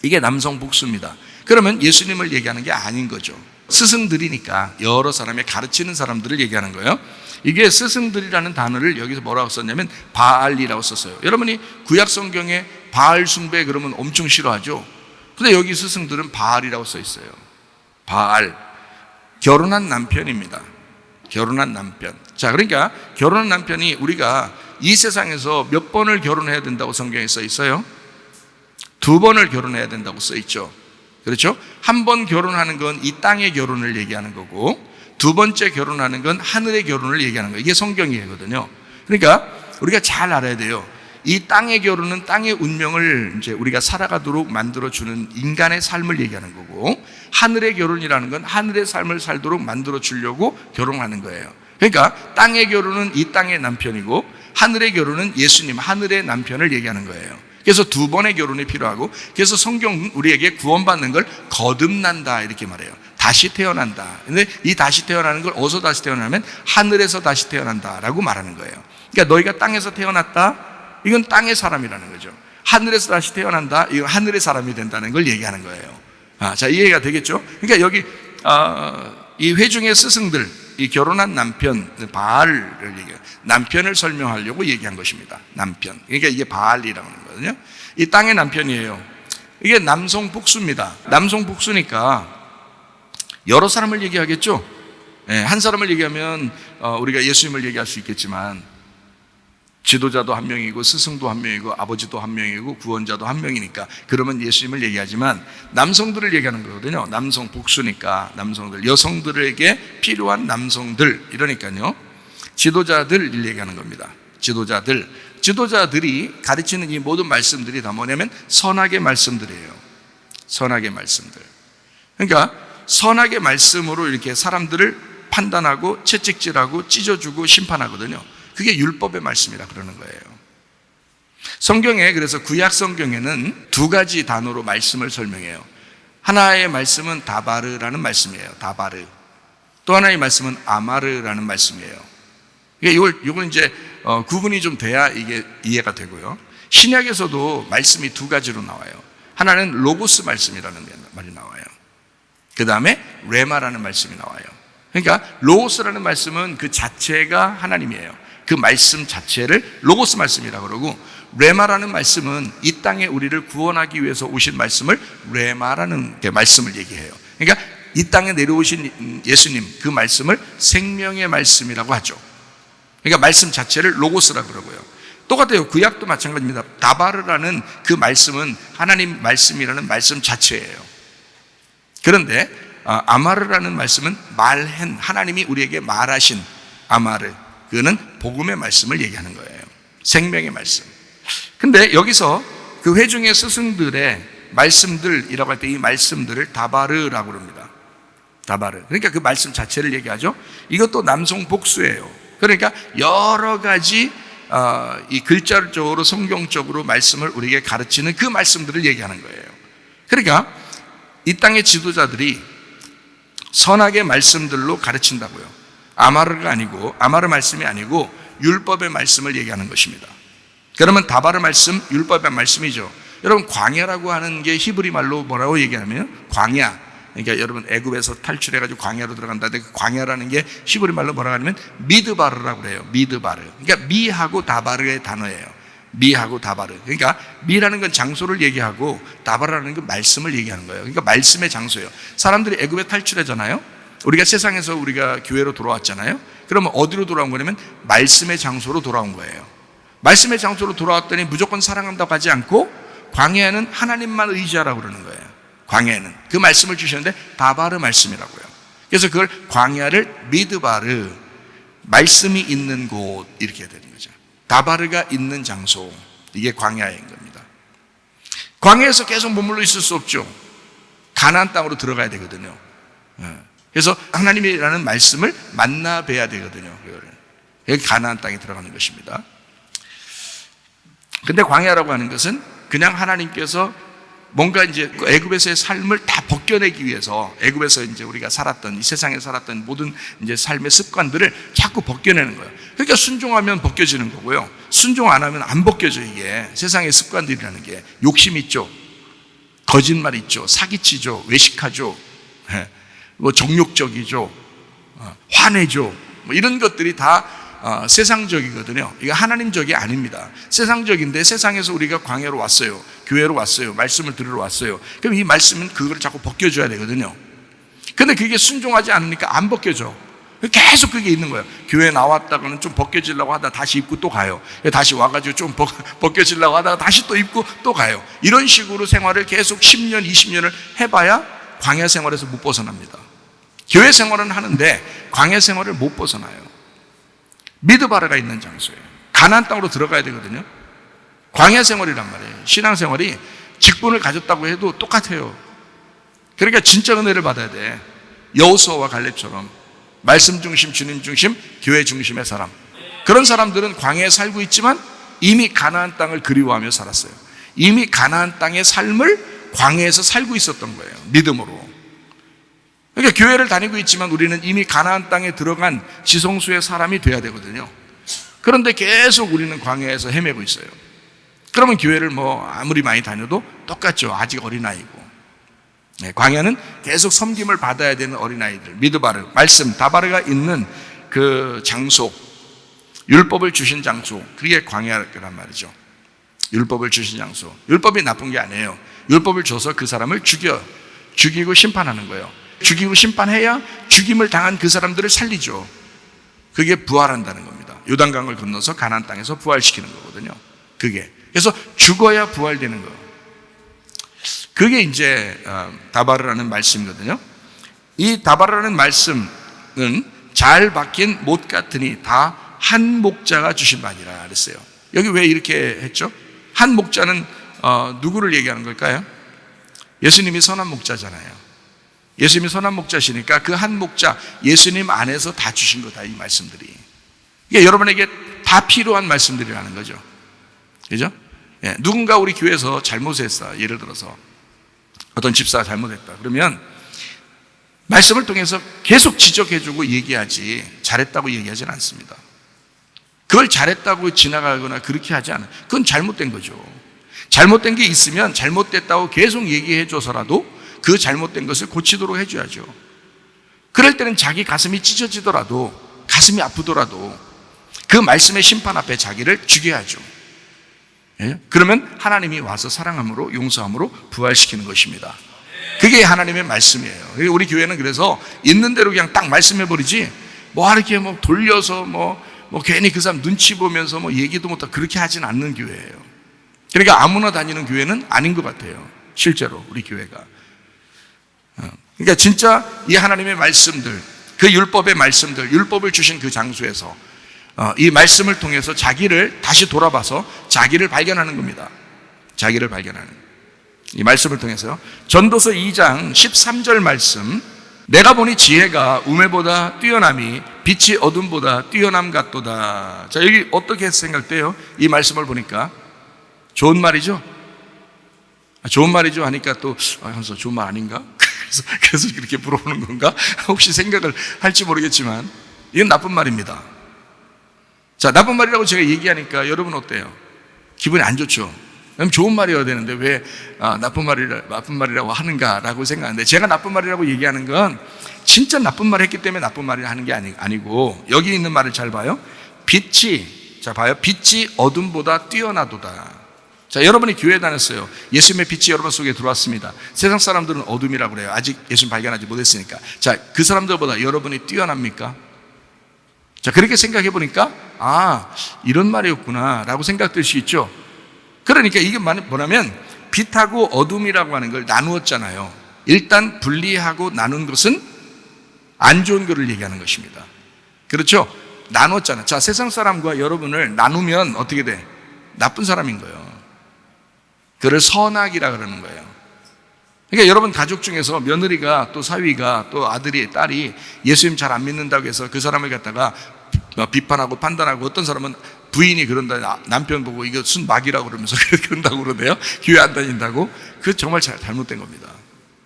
이게 남성 복수입니다. 그러면 예수님을 얘기하는 게 아닌 거죠. 스승들이니까 여러 사람의 가르치는 사람들을 얘기하는 거예요. 이게 스승들이라는 단어를 여기서 뭐라고 썼냐면 바알이라고 썼어요. 여러분이 구약 성경에 바알 숭배 그러면 엄청 싫어하죠. 근데 여기 스승들은 바알이라고 써 있어요. 바알. 결혼한 남편입니다. 결혼한 남편. 자, 그러니까 결혼한 남편이 우리가 이 세상에서 몇 번을 결혼해야 된다고 성경에 써 있어요? 2번을 결혼해야 된다고 써 있죠. 그렇죠? 한 번 결혼하는 건 이 땅의 결혼을 얘기하는 거고, 2번째 결혼하는 건 하늘의 결혼을 얘기하는 거예요. 이게 성경이거든요. 그러니까 우리가 잘 알아야 돼요. 이 땅의 결혼은 땅의 운명을 이제 우리가 살아가도록 만들어주는 인간의 삶을 얘기하는 거고, 하늘의 결혼이라는 건 하늘의 삶을 살도록 만들어주려고 결혼하는 거예요. 그러니까 땅의 결혼은 이 땅의 남편이고, 하늘의 결혼은 예수님, 하늘의 남편을 얘기하는 거예요. 그래서 2번의 결혼이 필요하고, 그래서 성경은 우리에게 구원받는 걸 거듭난다 이렇게 말해요. 다시 태어난다. 근데 이 다시 태어나는 걸 어디서 다시 태어나면 하늘에서 다시 태어난다라고 말하는 거예요. 그러니까 너희가 땅에서 태어났다, 이건 땅의 사람이라는 거죠. 하늘에서 다시 태어난다, 이건 하늘의 사람이 된다는 걸 얘기하는 거예요. 자, 이해가 되겠죠? 그러니까 여기 이 회중의 스승들, 이 결혼한 남편 바알을 얘기해요. 남편을 설명하려고 얘기한 것입니다. 남편. 그러니까 이게 바알이라고 하는 거거든요. 이 땅의 남편이에요. 이게 남성 복수입니다. 남성 복수니까 여러 사람을 얘기하겠죠. 한 사람을 얘기하면 우리가 예수님을 얘기할 수 있겠지만, 지도자도 한 명이고 스승도 한 명이고 아버지도 한 명이고 구원자도 한 명이니까 그러면 예수님을 얘기하지만, 남성들을 얘기하는 거거든요. 남성 복수니까 남성들, 여성들에게 필요한 남성들, 이러니까요 지도자들을 얘기하는 겁니다. 지도자들이 가르치는 이 모든 말씀들이 다 뭐냐면 선악의 말씀들이에요. 선악의 말씀들. 그러니까 선악의 말씀으로 이렇게 사람들을 판단하고 채찍질하고 찢어주고 심판하거든요. 그게 율법의 말씀이라 그러는 거예요. 성경에, 그래서 구약 성경에는 2가지 단어로 말씀을 설명해요. 하나의 말씀은 다바르라는 말씀이에요. 다바르. 또 하나의 말씀은 아마르라는 말씀이에요. 이건 이제 구분이 좀 돼야 이게 이해가 되고요. 신약에서도 말씀이 2가지로 나와요. 하나는 로고스 말씀이라는 말이 나와요. 그 다음에 레마라는 말씀이 나와요. 그러니까 로고스라는 말씀은 그 자체가 하나님이에요. 그 말씀 자체를 로고스 말씀이라고 그러고, 레마라는 말씀은 이 땅에 우리를 구원하기 위해서 오신 말씀을 레마라는 말씀을 얘기해요. 그러니까 이 땅에 내려오신 예수님, 그 말씀을 생명의 말씀이라고 하죠. 그러니까 말씀 자체를 로고스라고 그러고요. 똑같아요. 구약도 마찬가지입니다. 다바르라는 그 말씀은 하나님 말씀이라는 말씀 자체예요. 그런데 아마르라는 말씀은 말한, 하나님이 우리에게 말하신 아마르, 그거는 복음의 말씀을 얘기하는 거예요. 생명의 말씀. 근데 여기서 그 회중의 스승들의 말씀들이라고 할 때 이 말씀들을 다바르라고 합니다. 다바르. 그러니까 그 말씀 자체를 얘기하죠. 이것도 남성 복수예요. 그러니까 여러 가지 이 글자적으로 성경적으로 말씀을 우리에게 가르치는 그 말씀들을 얘기하는 거예요. 그러니까 이 땅의 지도자들이 선악의 말씀들로 가르친다고요. 아마르가 아니고, 아마르 말씀이 아니고 율법의 말씀을 얘기하는 것입니다. 그러면 다바르 말씀, 율법의 말씀이죠. 여러분, 광야라고 하는 게 히브리 말로 뭐라고 얘기하면 광야. 그러니까 여러분, 애굽에서 탈출해가지고 광야로 들어간다는데 그 광야라는 게 히브리 말로 뭐라고 하냐면 미드바르라고 그래요. 미드바르. 그러니까 미하고 다바르의 단어예요. 미하고 다바르. 그러니까 미라는 건 장소를 얘기하고 다바르라는 건 말씀을 얘기하는 거예요. 그러니까 말씀의 장소예요. 사람들이 애굽에 탈출하잖아요. 우리가 세상에서 우리가 교회로 돌아왔잖아요. 그러면 어디로 돌아온 거냐면 말씀의 장소로 돌아온 거예요. 말씀의 장소로 돌아왔더니 무조건 사랑한다고 하지 않고 광야에는 하나님만 의지하라고 그러는 거예요. 광야에는 그 말씀을 주셨는데 다바르 말씀이라고요. 그래서 그걸 광야를 미드바르, 말씀이 있는 곳, 이렇게 되는 거죠. 다바르가 있는 장소, 이게 광야인 겁니다. 광야에서 계속 머물러 있을 수 없죠. 가나안 땅으로 들어가야 되거든요. 그래서 하나님이라는 말씀을 만나 뵈야 되거든요. 여기 가나안 땅에 들어가는 것입니다. 근데 광야라고 하는 것은 그냥 하나님께서 뭔가 이제 애굽에서의 삶을 다 벗겨내기 위해서, 애굽에서 이제 우리가 살았던, 이 세상에 살았던 모든 이제 삶의 습관들을 자꾸 벗겨내는 거예요. 그러니까 순종하면 벗겨지는 거고요. 순종 안 하면 안 벗겨져. 이게 세상의 습관들이라는 게 욕심 있죠, 거짓말 있죠, 사기치죠, 외식하죠, 뭐 정욕적이죠, 화내죠. 뭐 이런 것들이 다 세상적이거든요. 이거 하나님적이 아닙니다. 세상적인데 세상에서 우리가 광야로 왔어요. 교회로 왔어요. 말씀을 들으러 왔어요. 그럼 이 말씀은 그걸 자꾸 벗겨줘야 되거든요. 근데 그게 순종하지 않으니까 안 벗겨져. 계속 그게 있는 거예요. 교회 나왔다가는 좀 벗겨지려고 하다가 다시 입고 또 가요. 다시 와가지고 좀 벗겨지려고 하다가 다시 또 입고 또 가요. 이런 식으로 생활을 계속 10년, 20년을 해봐야 광야 생활에서 못 벗어납니다. 교회 생활은 하는데 광야 생활을 못 벗어나요. 미드바르가 있는 장소예요. 가나안 땅으로 들어가야 되거든요. 광야 생활이란 말이에요. 신앙 생활이 직분을 가졌다고 해도 똑같아요. 그러니까 진짜 은혜를 받아야 돼. 여호수아와 갈렙처럼 말씀 중심, 주님 중심, 교회 중심의 사람. 그런 사람들은 광야에 살고 있지만 이미 가나안 땅을 그리워하며 살았어요. 이미 가나안 땅의 삶을 광야에서 살고 있었던 거예요. 믿음으로. 그러니까 교회를 다니고 있지만 우리는 이미 가나안 땅에 들어간 지성수의 사람이 돼야 되거든요. 그런데 계속 우리는 광야에서 헤매고 있어요. 그러면 교회를 뭐 아무리 많이 다녀도 똑같죠. 아직 어린아이고. 광야는 계속 섬김을 받아야 되는 어린아이들. 미드바르, 말씀, 다바르가 있는 그 장소, 율법을 주신 장소, 그게 광야란 말이죠. 율법을 주신 장소. 율법이 나쁜 게 아니에요. 율법을 줘서 그 사람을 죽이고 심판하는 거예요. 죽이고 심판해야 죽임을 당한 그 사람들을 살리죠. 그게 부활한다는 겁니다. 요단강을 건너서 가나안 땅에서 부활시키는 거거든요. 그게. 그래서 죽어야 부활되는 거예요. 그게 이제 다바르라는 말씀이거든요. 이 다바르라는 말씀은 잘 박힌 못 같으니 다 한 목자가 주신 바니라 그랬어요. 여기 왜 이렇게 했죠? 한 목자는 누구를 얘기하는 걸까요? 예수님이 선한 목자잖아요. 예수님이 선한 목자시니까 그 한 목자, 예수님 안에서 다 주신 거다, 이 말씀들이. 이게 여러분에게 다 필요한 말씀들이라는 거죠. 그죠? 예, 누군가 우리 교회에서 잘못했어. 예를 들어서 어떤 집사가 잘못했다. 그러면 말씀을 통해서 계속 지적해주고 얘기하지, 잘했다고 얘기하지는 않습니다. 그걸 잘했다고 지나가거나 그렇게 하지 않아요. 그건 잘못된 거죠. 잘못된 게 있으면 잘못됐다고 계속 얘기해줘서라도 그 잘못된 것을 고치도록 해줘야죠. 그럴 때는 자기 가슴이 찢어지더라도, 가슴이 아프더라도 그 말씀의 심판 앞에 자기를 죽여야죠. 예? 그러면 하나님이 와서 사랑함으로 용서함으로 부활시키는 것입니다. 그게 하나님의 말씀이에요. 우리 교회는 그래서 있는 대로 그냥 딱 말씀해버리지 뭐 이렇게 뭐 돌려서 뭐 괜히 그 사람 눈치 보면서 뭐 얘기도 못하고 그렇게 하진 않는 교회예요. 그러니까 아무나 다니는 교회는 아닌 것 같아요. 실제로 우리 교회가. 그러니까 진짜 이 하나님의 말씀들, 그 율법의 말씀들, 율법을 주신 그 장소에서 이 말씀을 통해서 자기를 다시 돌아봐서 자기를 발견하는 겁니다. 자기를 발견하는 이 말씀을 통해서요. 전도서 2장 13절 말씀, 내가 보니 지혜가 우매보다 뛰어남이 빛이 어둠보다 뛰어남 같도다. 자, 여기 어떻게 생각돼요? 이 말씀을 보니까 좋은 말이죠? 좋은 말이죠 하니까 또 현서 좋은 말 아닌가? 그래서 그렇게 물어보는 건가? 혹시 생각을 할지 모르겠지만 이건 나쁜 말입니다. 자, 나쁜 말이라고 제가 얘기하니까 여러분 어때요? 기분이 안 좋죠? 그럼 좋은 말이어야 되는데 왜 나쁜 말이라고 하는가라고 생각하는데, 제가 나쁜 말이라고 얘기하는 건 진짜 나쁜 말을 했기 때문에 나쁜 말을 하는 게 아니고 여기 있는 말을 잘 봐요. 빛이, 자 봐요. 빛이 어둠보다 뛰어나도다. 자, 여러분이 교회 다녔어요. 예수님의 빛이 여러분 속에 들어왔습니다. 세상 사람들은 어둠이라고 그래요. 아직 예수님 발견하지 못했으니까. 자, 그 사람들보다 여러분이 뛰어납니까? 자, 그렇게 생각해 보니까 이런 말이었구나 라고 생각될 수 있죠. 그러니까 이게 뭐냐면 빛하고 어둠이라고 하는 걸 나누었잖아요. 일단 분리하고 나눈 것은 안 좋은 거를 얘기하는 것입니다. 그렇죠? 나눴잖아요. 자, 세상 사람과 여러분을 나누면 어떻게 돼? 나쁜 사람인 거예요. 그를 선악이라 그러는 거예요. 그러니까 여러분 가족 중에서 며느리가 또 사위가 또 아들이 딸이 예수님 잘 안 믿는다고 해서 그 사람을 갖다가 비판하고 판단하고, 어떤 사람은 부인이 그런다, 남편 보고 이거 순막이라고 그러면서 그런다고 그러네요. 교회 안 다닌다고. 그거 정말 잘못된 겁니다.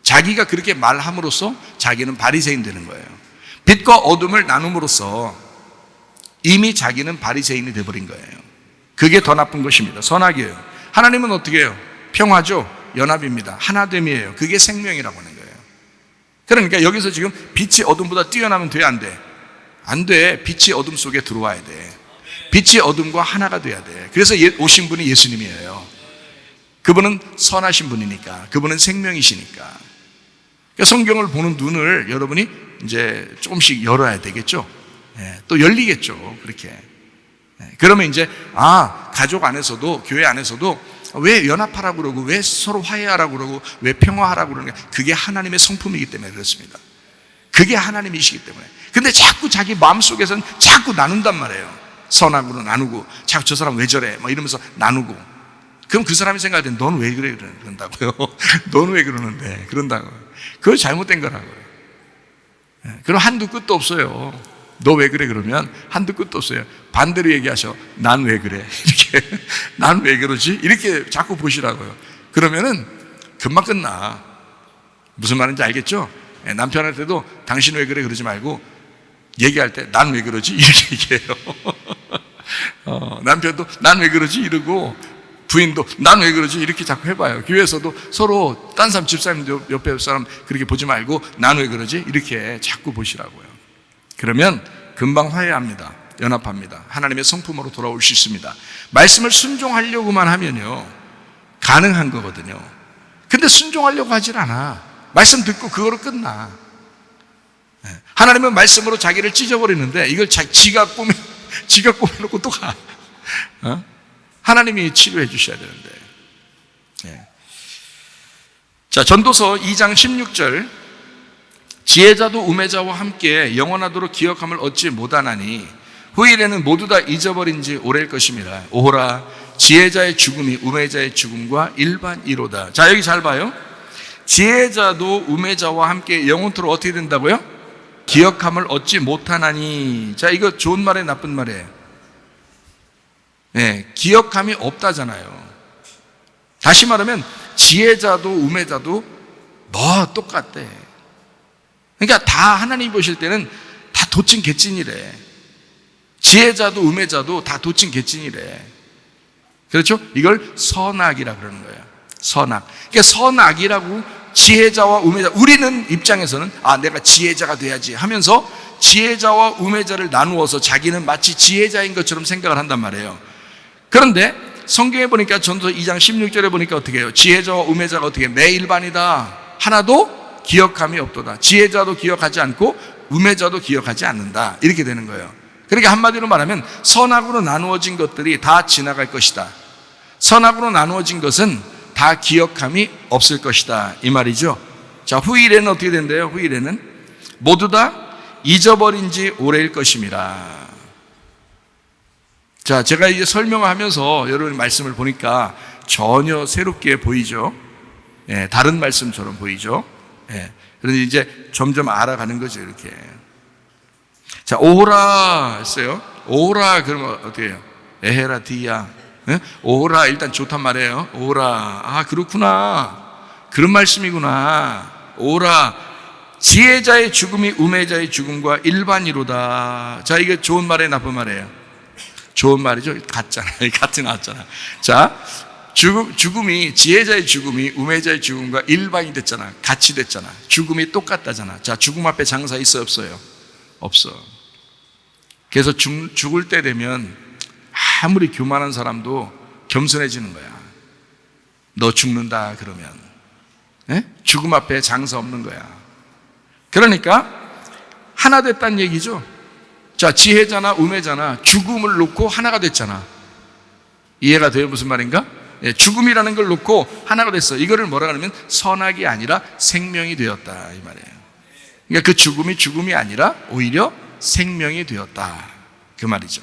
자기가 그렇게 말함으로써 자기는 바리새인 되는 거예요. 빛과 어둠을 나눔으로써 이미 자기는 바리새인이 되어버린 거예요. 그게 더 나쁜 것입니다. 선악이에요. 하나님은 어떻게 해요? 평화죠. 연합입니다. 하나됨이에요. 그게 생명이라고 하는 거예요. 그러니까 여기서 지금 빛이 어둠보다 뛰어나면 돼, 안 돼? 안 돼. 빛이 어둠 속에 들어와야 돼. 빛이 어둠과 하나가 돼야 돼. 그래서 오신 분이 예수님이에요. 그분은 선하신 분이니까, 그분은 생명이시니까. 그러니까 성경을 보는 눈을 여러분이 이제 조금씩 열어야 되겠죠. 또 열리겠죠. 그렇게. 그러면 이제 가족 안에서도, 교회 안에서도 왜 연합하라고 그러고 왜 서로 화해하라고 그러고 왜 평화하라고 그러는 게, 그게 하나님의 성품이기 때문에 그렇습니다. 그게 하나님이시기 때문에. 근데 자꾸 자기 마음속에서는 자꾸 나눈단 말이에요. 선악으로 나누고, 자꾸 저 사람 왜 저래 막 이러면서 나누고. 그럼 그 사람이 생각할 때 넌 왜 그래 그런다고요. 넌 왜 그러는데 그런다고. 그거 잘못된 거라고요. 그럼 한두 끝도 없어요. 너 왜 그래 그러면 한두 끝도 없어요. 반대로 얘기하셔. 난 왜 그래 이렇게. 난 왜 그러지 이렇게 자꾸 보시라고요. 그러면은 금방 끝나. 무슨 말인지 알겠죠? 남편한테도 당신 왜 그래 그러지 말고 얘기할 때 난 왜 그러지 이렇게 얘기해요. 남편도 난 왜 그러지 이러고, 부인도 난 왜 그러지 이렇게 자꾸 해봐요. 교회에서도 서로 딴 사람, 집사님 옆에 사람 그렇게 보지 말고 난 왜 그러지 이렇게 자꾸 보시라고요. 그러면 금방 화해합니다. 연합합니다. 하나님의 성품으로 돌아올 수 있습니다. 말씀을 순종하려고만 하면요 가능한 거거든요. 근데 순종하려고 하질 않아. 말씀 듣고 그거로 끝나. 하나님은 말씀으로 자기를 찢어버리는데 이걸 지가 꾸며놓고 또 가. 하나님이 치료해 주셔야 되는데. 자, 전도서 2장 16절, 지혜자도 우매자와 함께 영원하도록 기억함을 얻지 못하나니 후일에는 모두 다 잊어버린 지 오래일 것입니다. 오호라, 지혜자의 죽음이 우매자의 죽음과 일반이로다. 자, 여기 잘 봐요. 지혜자도 우매자와 함께 영원토록 어떻게 된다고요? 기억함을 얻지 못하나니. 자, 이거 좋은 말이에요, 나쁜 말이에요? 기억함이 없다잖아요. 다시 말하면 지혜자도 우매자도 뭐 똑같대. 그러니까 다 하나님 보실 때는 다 도찐 개찐이래. 지혜자도 우매자도 다 도찐 개찐이래. 그렇죠? 이걸 선악이라 그러는 거예요. 선악. 그러니까 선악이라고 지혜자와 우매자, 우리는 입장에서는 내가 지혜자가 돼야지 하면서 지혜자와 우매자를 나누어서 자기는 마치 지혜자인 것처럼 생각을 한단 말이에요. 그런데 성경에 보니까 전도서 2장 16절에 보니까 어떻게 해요? 지혜자와 우매자가 어떻게 해요? 내 일반이다. 하나도 기억함이 없도다. 지혜자도 기억하지 않고 우매자도 기억하지 않는다. 이렇게 되는 거예요. 그러니까 한마디로 말하면 선악으로 나누어진 것들이 다 지나갈 것이다. 선악으로 나누어진 것은 다 기억함이 없을 것이다. 이 말이죠. 자, 후일에는 어떻게 된대요? 후일에는 모두 다 잊어버린 지 오래일 것임이라. 자, 제가 이제 설명하면서 여러분 말씀을 보니까 전혀 새롭게 보이죠. 예, 다른 말씀처럼 보이죠. 예, 그런데 이제 점점 알아가는 거죠, 이렇게. 자, 오호라 했어요. 오호라 그러면 어떻게 해요? 에헤라 디야. 예? 오호라 일단 좋단 말이에요. 오호라. 아, 그렇구나. 그런 말씀이구나. 오호라. 지혜자의 죽음이 우매자의 죽음과 일반이로다. 자, 이게 좋은 말이에요, 나쁜 말이에요? 좋은 말이죠. 같잖아요. 같이 나왔잖아. 자, 죽음이, 지혜자의 죽음이 우매자의 죽음과 일반이 됐잖아. 같이 됐잖아. 죽음이 똑같다잖아. 자, 죽음 앞에 장사 있어요, 없어요? 없어. 그래서 죽을 때 되면 아무리 교만한 사람도 겸손해지는 거야. 너 죽는다 그러면. 예? 죽음 앞에 장사 없는 거야. 그러니까 하나 됐다는 얘기죠. 자, 지혜자나 우매자나 죽음을 놓고 하나가 됐잖아. 이해가 돼요? 무슨 말인가? 예, 죽음이라는 걸 놓고 하나가 됐어. 이거를 뭐라 그러면 선악이 아니라 생명이 되었다 이 말이에요. 그러니까 그 죽음이 죽음이 아니라 오히려 생명이 되었다 그 말이죠.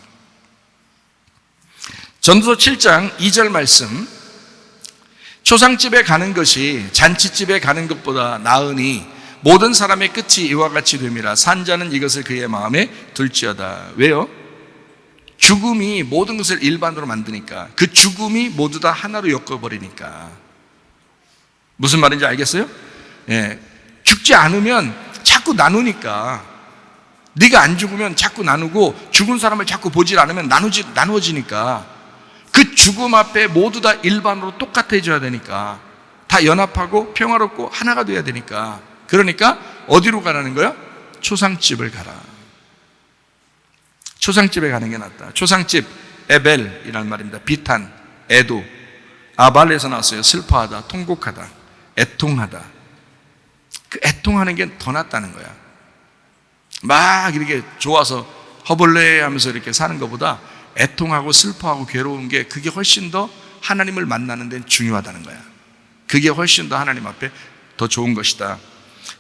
전도서 7장 2절 말씀, 초상집에 가는 것이 잔치집에 가는 것보다 나으니 모든 사람의 끝이 이와 같이 됨이라. 산자는 이것을 그의 마음에 둘지어다. 왜요? 죽음이 모든 것을 일반으로 만드니까, 그 죽음이 모두 다 하나로 엮어버리니까. 무슨 말인지 알겠어요? 예, 죽지 않으면 자꾸 나누니까. 네가 안 죽으면 자꾸 나누고, 죽은 사람을 자꾸 보질 않으면 나누어지니까. 그 죽음 앞에 모두 다 일반으로 똑같아져야 되니까, 다 연합하고 평화롭고 하나가 돼야 되니까. 그러니까 어디로 가라는 거야? 초상집을 가라. 초상집에 가는 게 낫다. 초상집, 에벨이라는 말입니다. 비탄, 애도, 아발에서 나왔어요. 슬퍼하다, 통곡하다, 애통하다. 그 애통하는 게 더 낫다는 거야. 막 이렇게 좋아서 허벌레 하면서 이렇게 사는 것보다 애통하고 슬퍼하고 괴로운 게, 그게 훨씬 더 하나님을 만나는 데는 중요하다는 거야. 그게 훨씬 더 하나님 앞에 더 좋은 것이다.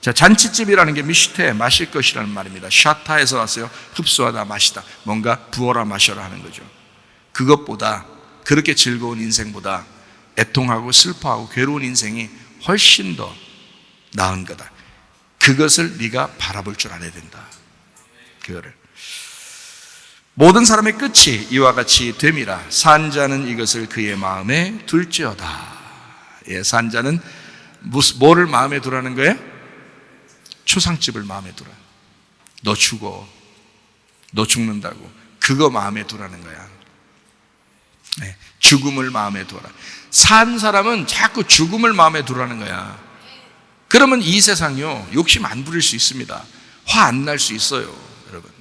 자, 잔치집이라는 게 미슈테, 마실 것이라는 말입니다. 샤타에서 왔어요. 흡수하다, 마시다. 뭔가 부어라 마셔라 하는 거죠. 그것보다, 그렇게 즐거운 인생보다 애통하고 슬퍼하고 괴로운 인생이 훨씬 더 나은 거다. 그것을 네가 바라볼 줄 알아야 된다. 그거를. 모든 사람의 끝이 이와 같이 됨이라. 산자는 이것을 그의 마음에 둘지어다. 예, 산자는 뭐를 마음에 두라는 거예요? 초상집을 마음에 두라. 너 죽어. 너 죽는다고. 그거 마음에 두라는 거야. 네, 죽음을 마음에 두라. 산 사람은 자꾸 죽음을 마음에 두라는 거야. 그러면 이 세상이요, 욕심 안 부릴 수 있습니다. 화 안 날 수 있어요, 여러분.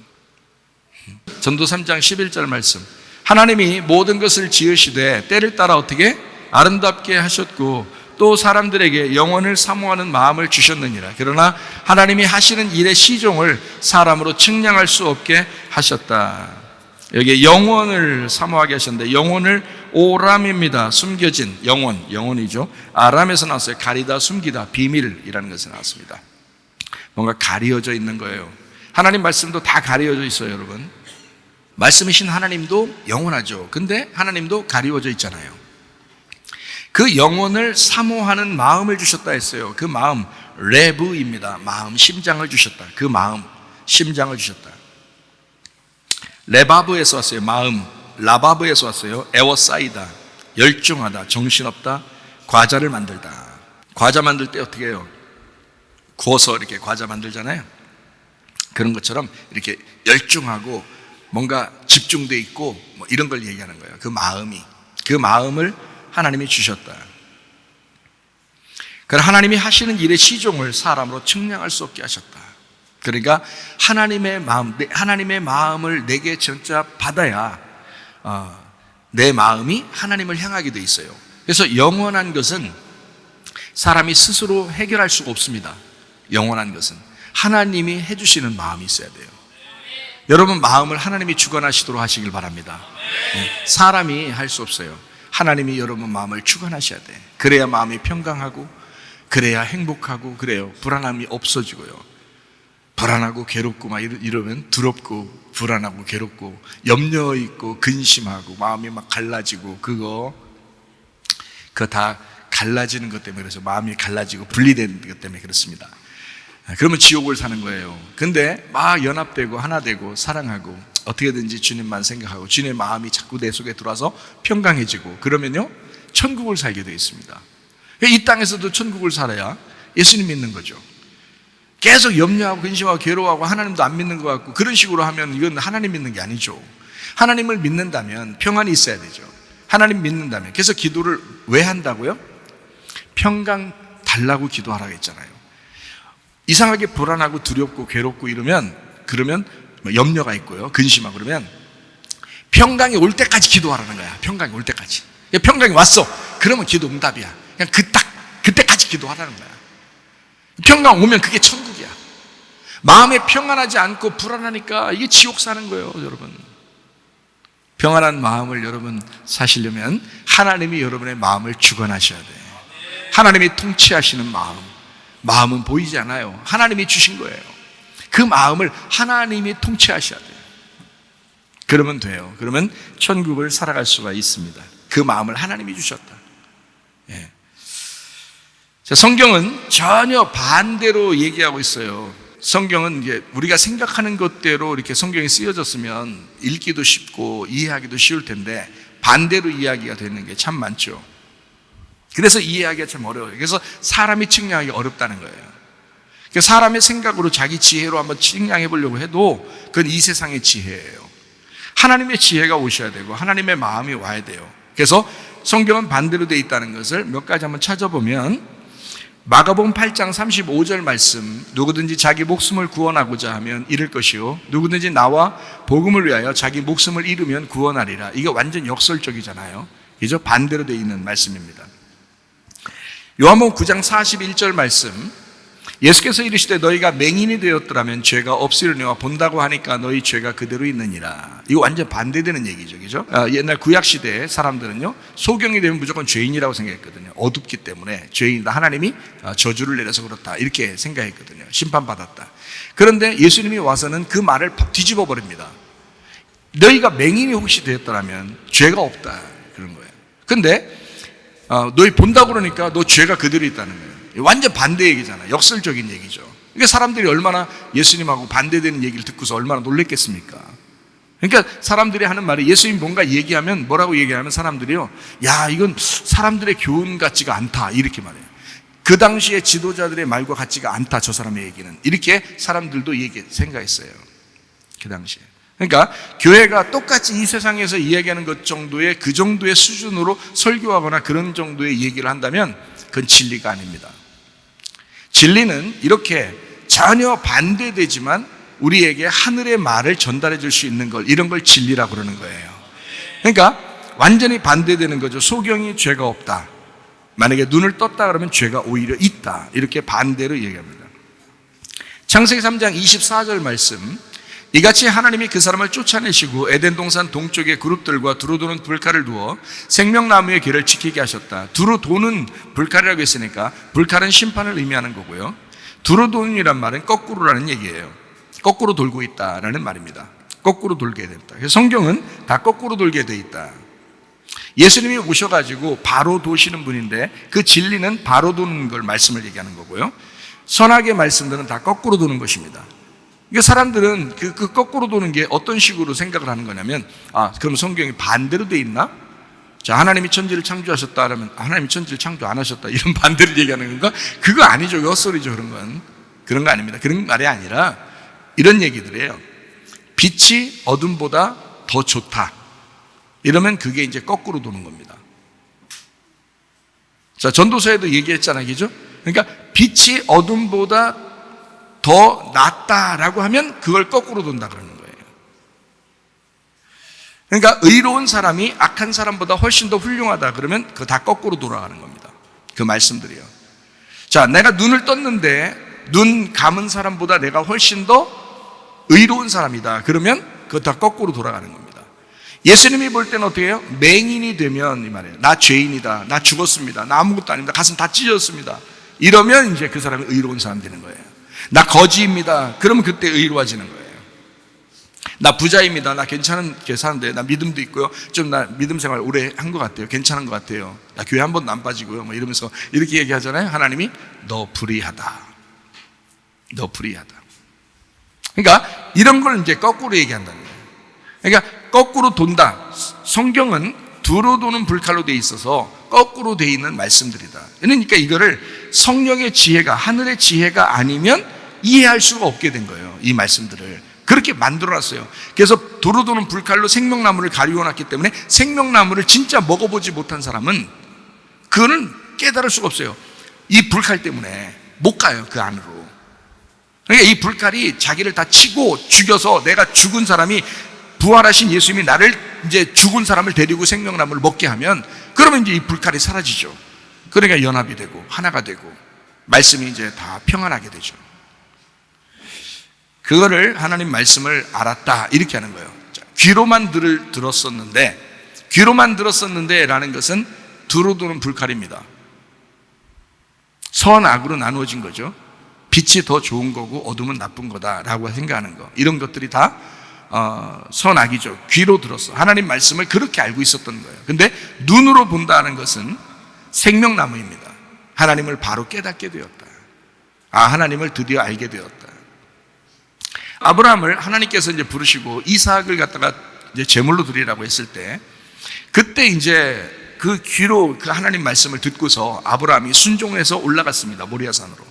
전도 3장 11절 말씀. 하나님이 모든 것을 지으시되 때를 따라 어떻게 아름답게 하셨고 또 사람들에게 영원을 사모하는 마음을 주셨느니라. 그러나 하나님이 하시는 일의 시종을 사람으로 측량할 수 없게 하셨다. 여기 영원을 사모하게 하셨는데, 영원을 오람입니다. 숨겨진 영원이죠. 아람에서 나왔어요. 가리다, 숨기다, 비밀이라는 것이 나왔습니다. 뭔가 가려져 있는 거예요. 하나님 말씀도 다 가려져 있어요, 여러분. 말씀이신 하나님도 영원하죠. 근데 하나님도 가리워져 있잖아요. 그 영혼을 사모하는 마음을 주셨다 했어요. 그 마음, 레브입니다. 마음, 심장을 주셨다. 그 마음, 심장을 주셨다. 레바브에서 왔어요. 마음, 라바브에서 왔어요. 에워싸이다, 열중하다, 정신없다, 과자를 만들다. 과자 만들 때 어떻게 해요? 구워서 이렇게 과자 만들잖아요. 그런 것처럼 이렇게 열중하고 뭔가 집중돼 있고 뭐 이런 걸 얘기하는 거예요. 그 마음이, 그 마음을 하나님이 주셨다. 그러나 하나님이 하시는 일의 시종을 사람으로 측량할 수 없게 하셨다. 그러니까 하나님의 마음을 내게 진짜 받아야 내 마음이 하나님을 향하게 돼 있어요. 그래서 영원한 것은 사람이 스스로 해결할 수가 없습니다. 영원한 것은 하나님이 해주시는 마음이 있어야 돼요. 여러분 마음을 하나님이 주관하시도록 하시길 바랍니다. 사람이 할 수 없어요. 하나님이 여러분 마음을 주관하셔야 돼. 그래야 마음이 평강하고, 그래야 행복하고, 그래요. 불안함이 없어지고요. 불안하고 괴롭고 막 이러면 두렵고 불안하고 괴롭고 염려 있고 근심하고 마음이 막 갈라지고 그거 다 갈라지는 것 때문에, 그래서 마음이 갈라지고 분리되는 것 때문에 그렇습니다. 그러면 지옥을 사는 거예요. 근데 막 연합되고 하나 되고 사랑하고 어떻게든지 주님만 생각하고 주님의 마음이 자꾸 내 속에 들어와서 평강해지고 그러면요 천국을 살게 되어 있습니다. 이 땅에서도 천국을 살아야 예수님 믿는 거죠. 계속 염려하고 근심하고 괴로워하고 하나님도 안 믿는 것 같고 그런 식으로 하면 이건 하나님 믿는 게 아니죠. 하나님을 믿는다면 평안이 있어야 되죠. 하나님 믿는다면. 그래서 기도를 왜 한다고요? 평강 달라고 기도하라고 했잖아요. 이상하게 불안하고 두렵고 괴롭고 그러면 염려가 있고요, 근심하고 그러면 평강이 올 때까지 기도하라는 거야. 평강이 올 때까지. 평강이 왔어, 그러면 기도 응답이야. 그냥 그때까지 기도하라는 거야. 평강 오면 그게 천국이야. 마음에 평안하지 않고 불안하니까 이게 지옥 사는 거예요, 여러분. 평안한 마음을 여러분 사시려면 하나님이 여러분의 마음을 주관하셔야 돼요. 하나님이 통치하시는 마음은 보이지 않아요. 하나님이 주신 거예요. 그 마음을 하나님이 통치하셔야 돼요. 그러면 돼요. 그러면 천국을 살아갈 수가 있습니다. 그 마음을 하나님이 주셨다. 예. 자, 성경은 전혀 반대로 얘기하고 있어요. 성경은 이제 우리가 생각하는 것대로 이렇게 성경이 쓰여졌으면 읽기도 쉽고 이해하기도 쉬울 텐데 반대로 이야기가 되는 게 참 많죠. 그래서 이해하기가 참 어려워요. 그래서 사람이 측량하기 어렵다는 거예요. 사람의 생각으로 자기 지혜로 한번 측량해 보려고 해도 그건 이 세상의 지혜예요. 하나님의 지혜가 오셔야 되고 하나님의 마음이 와야 돼요. 그래서 성경은 반대로 되어 있다는 것을 몇 가지 한번 찾아보면 마가복음 8장 35절 말씀, 누구든지 자기 목숨을 구원하고자 하면 잃을 것이요 누구든지 나와 복음을 위하여 자기 목숨을 잃으면 구원하리라. 이게 완전 역설적이잖아요. 그죠? 반대로 되어 있는 말씀입니다. 요한복음 9장 41절 말씀, 예수께서 이르시되 너희가 맹인이 되었더라면 죄가 없으려니와 본다고 하니까 너희 죄가 그대로 있느니라. 이거 완전 반대되는 얘기죠, 그죠? 옛날 구약시대 사람들은요 소경이 되면 무조건 죄인이라고 생각했거든요. 어둡기 때문에 죄인이다, 하나님이 저주를 내려서 그렇다 이렇게 생각했거든요. 심판받았다. 그런데 예수님이 와서는 그 말을 뒤집어 버립니다. 너희가 맹인이 혹시 되었더라면 죄가 없다 그런 거예요. 근데 너희 본다고 그러니까 너 죄가 그대로 있다는 거예요. 완전 반대 얘기잖아요. 역설적인 얘기죠. 그러니까 사람들이 얼마나 예수님하고 반대되는 얘기를 듣고서 얼마나 놀랬겠습니까? 그러니까 사람들이 하는 말이, 예수님 뭔가 얘기하면 뭐라고 얘기하면 사람들이요, 야 이건 사람들의 교훈 같지가 않다 이렇게 말해요. 그 당시에 지도자들의 말과 같지가 않다 저 사람의 얘기는, 이렇게 사람들도 생각했어요 그 당시에. 그러니까 교회가 똑같이 이 세상에서 이야기하는 것 정도의 그 정도의 수준으로 설교하거나 그런 정도의 얘기를 한다면 그건 진리가 아닙니다. 진리는 이렇게 전혀 반대되지만 우리에게 하늘의 말을 전달해 줄 수 있는 걸, 이런 걸 진리라고 그러는 거예요. 그러니까 완전히 반대되는 거죠. 소경이 죄가 없다, 만약에 눈을 떴다 그러면 죄가 오히려 있다, 이렇게 반대로 얘기합니다. 창세기 3장 24절 말씀, 이같이 하나님이 그 사람을 쫓아내시고 에덴 동산 동쪽에 그룹들과 두루 도는 불칼을 두어 생명나무의 길을 지키게 하셨다. 두루 도는 불칼이라고 했으니까 불칼은 심판을 의미하는 거고요, 두루 도는이란 말은 거꾸로라는 얘기예요. 거꾸로 돌고 있다라는 말입니다. 거꾸로 돌게 됐다. 그래서 성경은 다 거꾸로 돌게 돼 있다. 예수님이 오셔가지고 바로 도시는 분인데 그 진리는 바로 도는 걸 말씀을 얘기하는 거고요, 선악의 말씀들은 다 거꾸로 도는 것입니다. 그러니까 사람들은 그 거꾸로 도는 게 어떤 식으로 생각을 하는 거냐면, 그럼 성경이 반대로 돼 있나? 자, 하나님이 천지를 창조하셨다 그러면 하나님이 천지를 창조 안 하셨다 이런 반대를 얘기하는 건가? 그거 아니죠. 헛소리죠. 그런 거 아닙니다. 그런 말이 아니라 이런 얘기들이에요. 빛이 어둠보다 더 좋다 이러면 그게 이제 거꾸로 도는 겁니다. 자, 전도서에도 얘기했잖아요, 그죠? 그러니까 빛이 어둠보다 더 낫다라고 하면 그걸 거꾸로 돈다 그러는 거예요. 그러니까 의로운 사람이 악한 사람보다 훨씬 더 훌륭하다 그러면 그거 다 거꾸로 돌아가는 겁니다. 그 말씀들이요. 자, 내가 눈을 떴는데 눈 감은 사람보다 내가 훨씬 더 의로운 사람이다 그러면 그거 다 거꾸로 돌아가는 겁니다. 예수님이 볼 때는 어떻게 해요? 맹인이 되면 이 말이에요. 나 죄인이다. 나 죽었습니다. 나 아무것도 아닙니다. 가슴 다 찢어졌습니다. 이러면 이제 그 사람이 의로운 사람 되는 거예요. 나 거지입니다. 그러면 그때 의로워지는 거예요. 나 부자입니다. 나 괜찮게 사는데 나 믿음도 있고요. 좀 나 믿음 생활 오래 한 것 같아요. 괜찮은 것 같아요. 나 교회 한 번도 안 빠지고요. 뭐 이러면서 이렇게 얘기하잖아요. 하나님이 너 불의하다. 너 불의하다. 그러니까 이런 걸 이제 거꾸로 얘기한다는 거예요. 그러니까 거꾸로 돈다. 성경은 두루 도는 불칼로 돼 있어서 거꾸로 돼 있는 말씀들이다. 그러니까 이거를 성령의 지혜가 하늘의 지혜가 아니면 이해할 수가 없게 된 거예요. 이 말씀들을 그렇게 만들어놨어요. 그래서 두루 도는 불칼로 생명나무를 가리워놨기 때문에 생명나무를 진짜 먹어보지 못한 사람은 그거는 깨달을 수가 없어요. 이 불칼 때문에 못 가요. 그 안으로. 그러니까 이 불칼이 자기를 다 치고 죽여서 내가 죽은 사람이 부활하신 예수님이 나를 이제 죽은 사람을 데리고 생명나무를 먹게 하면 그러면 이제 이 불칼이 사라지죠. 그러니까 연합이 되고 하나가 되고 말씀이 이제 다 평안하게 되죠. 그거를 하나님 말씀을 알았다 이렇게 하는 거예요. 귀로만 들었었는데 라는 것은 두루 도는 불칼입니다. 선악으로 나누어진 거죠. 빛이 더 좋은 거고 어둠은 나쁜 거다라고 생각하는 거. 이런 것들이 다 선악이죠. 귀로 들었어. 하나님 말씀을 그렇게 알고 있었던 거예요. 근데 눈으로 본다는 것은 생명나무입니다. 하나님을 바로 깨닫게 되었다. 하나님을 드디어 알게 되었다. 아브라함을 하나님께서 이제 부르시고 이삭을 갖다가 이제 제물로 드리라고 했을 때 그때 이제 그 귀로 그 하나님 말씀을 듣고서 아브라함이 순종해서 올라갔습니다. 모리아산으로.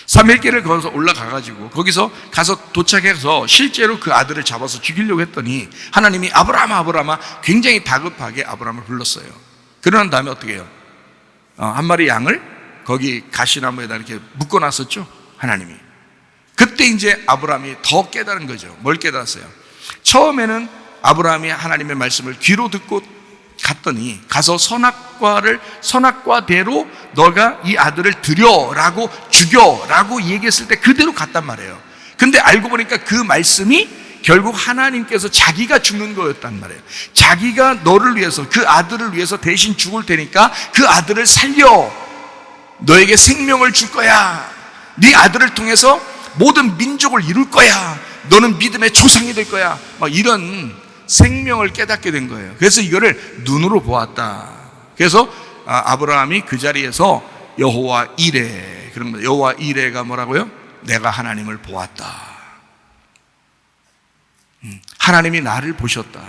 3일길을 걸어서 올라가가지고 거기서 가서 도착해서 실제로 그 아들을 잡아서 죽이려고 했더니 하나님이 아브라함아 굉장히 다급하게 아브라함을 불렀어요. 그러는 다음에 어떻게 해요? 한 마리 양을 거기 가시나무에다 이렇게 묶어놨었죠. 하나님이. 그때 이제 아브라함이 더 깨달은 거죠. 뭘 깨달았어요? 처음에는 아브라함이 하나님의 말씀을 귀로 듣고 갔더니 가서 선악과대로 너가 이 아들을 드려라고 죽여라고 얘기했을 때 그대로 갔단 말이에요. 근데 알고 보니까 그 말씀이 결국 하나님께서 자기가 죽는 거였단 말이에요. 자기가 너를 위해서 그 아들을 위해서 대신 죽을 테니까 그 아들을 살려 너에게 생명을 줄 거야. 네 아들을 통해서 모든 민족을 이룰 거야. 너는 믿음의 조상이 될 거야. 막 이런 생명을 깨닫게 된 거예요. 그래서 이거를 눈으로 보았다. 그래서 아브라함이 그 자리에서 여호와 이레 그런 거예요. 여호와 이레가 뭐라고요? 내가 하나님을 보았다. 하나님이 나를 보셨다.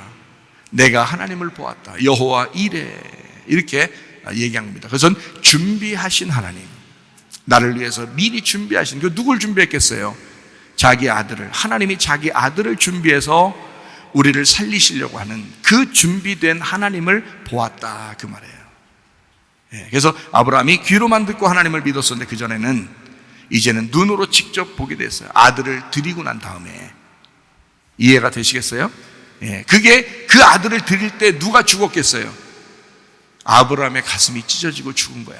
내가 하나님을 보았다. 여호와 이레 이렇게 얘기합니다. 그것은 준비하신 하나님, 나를 위해서 미리 준비하신 그 누굴 준비했겠어요? 자기 아들을. 하나님이 자기 아들을 준비해서 우리를 살리시려고 하는 그 준비된 하나님을 보았다 그 말이에요. 그래서 아브라함이 귀로만 듣고 하나님을 믿었었는데 그전에는 이제는 눈으로 직접 보게 됐어요. 아들을 드리고 난 다음에. 이해가 되시겠어요? 그게 그 아들을 드릴 때 누가 죽었겠어요? 아브라함의 가슴이 찢어지고 죽은 거야.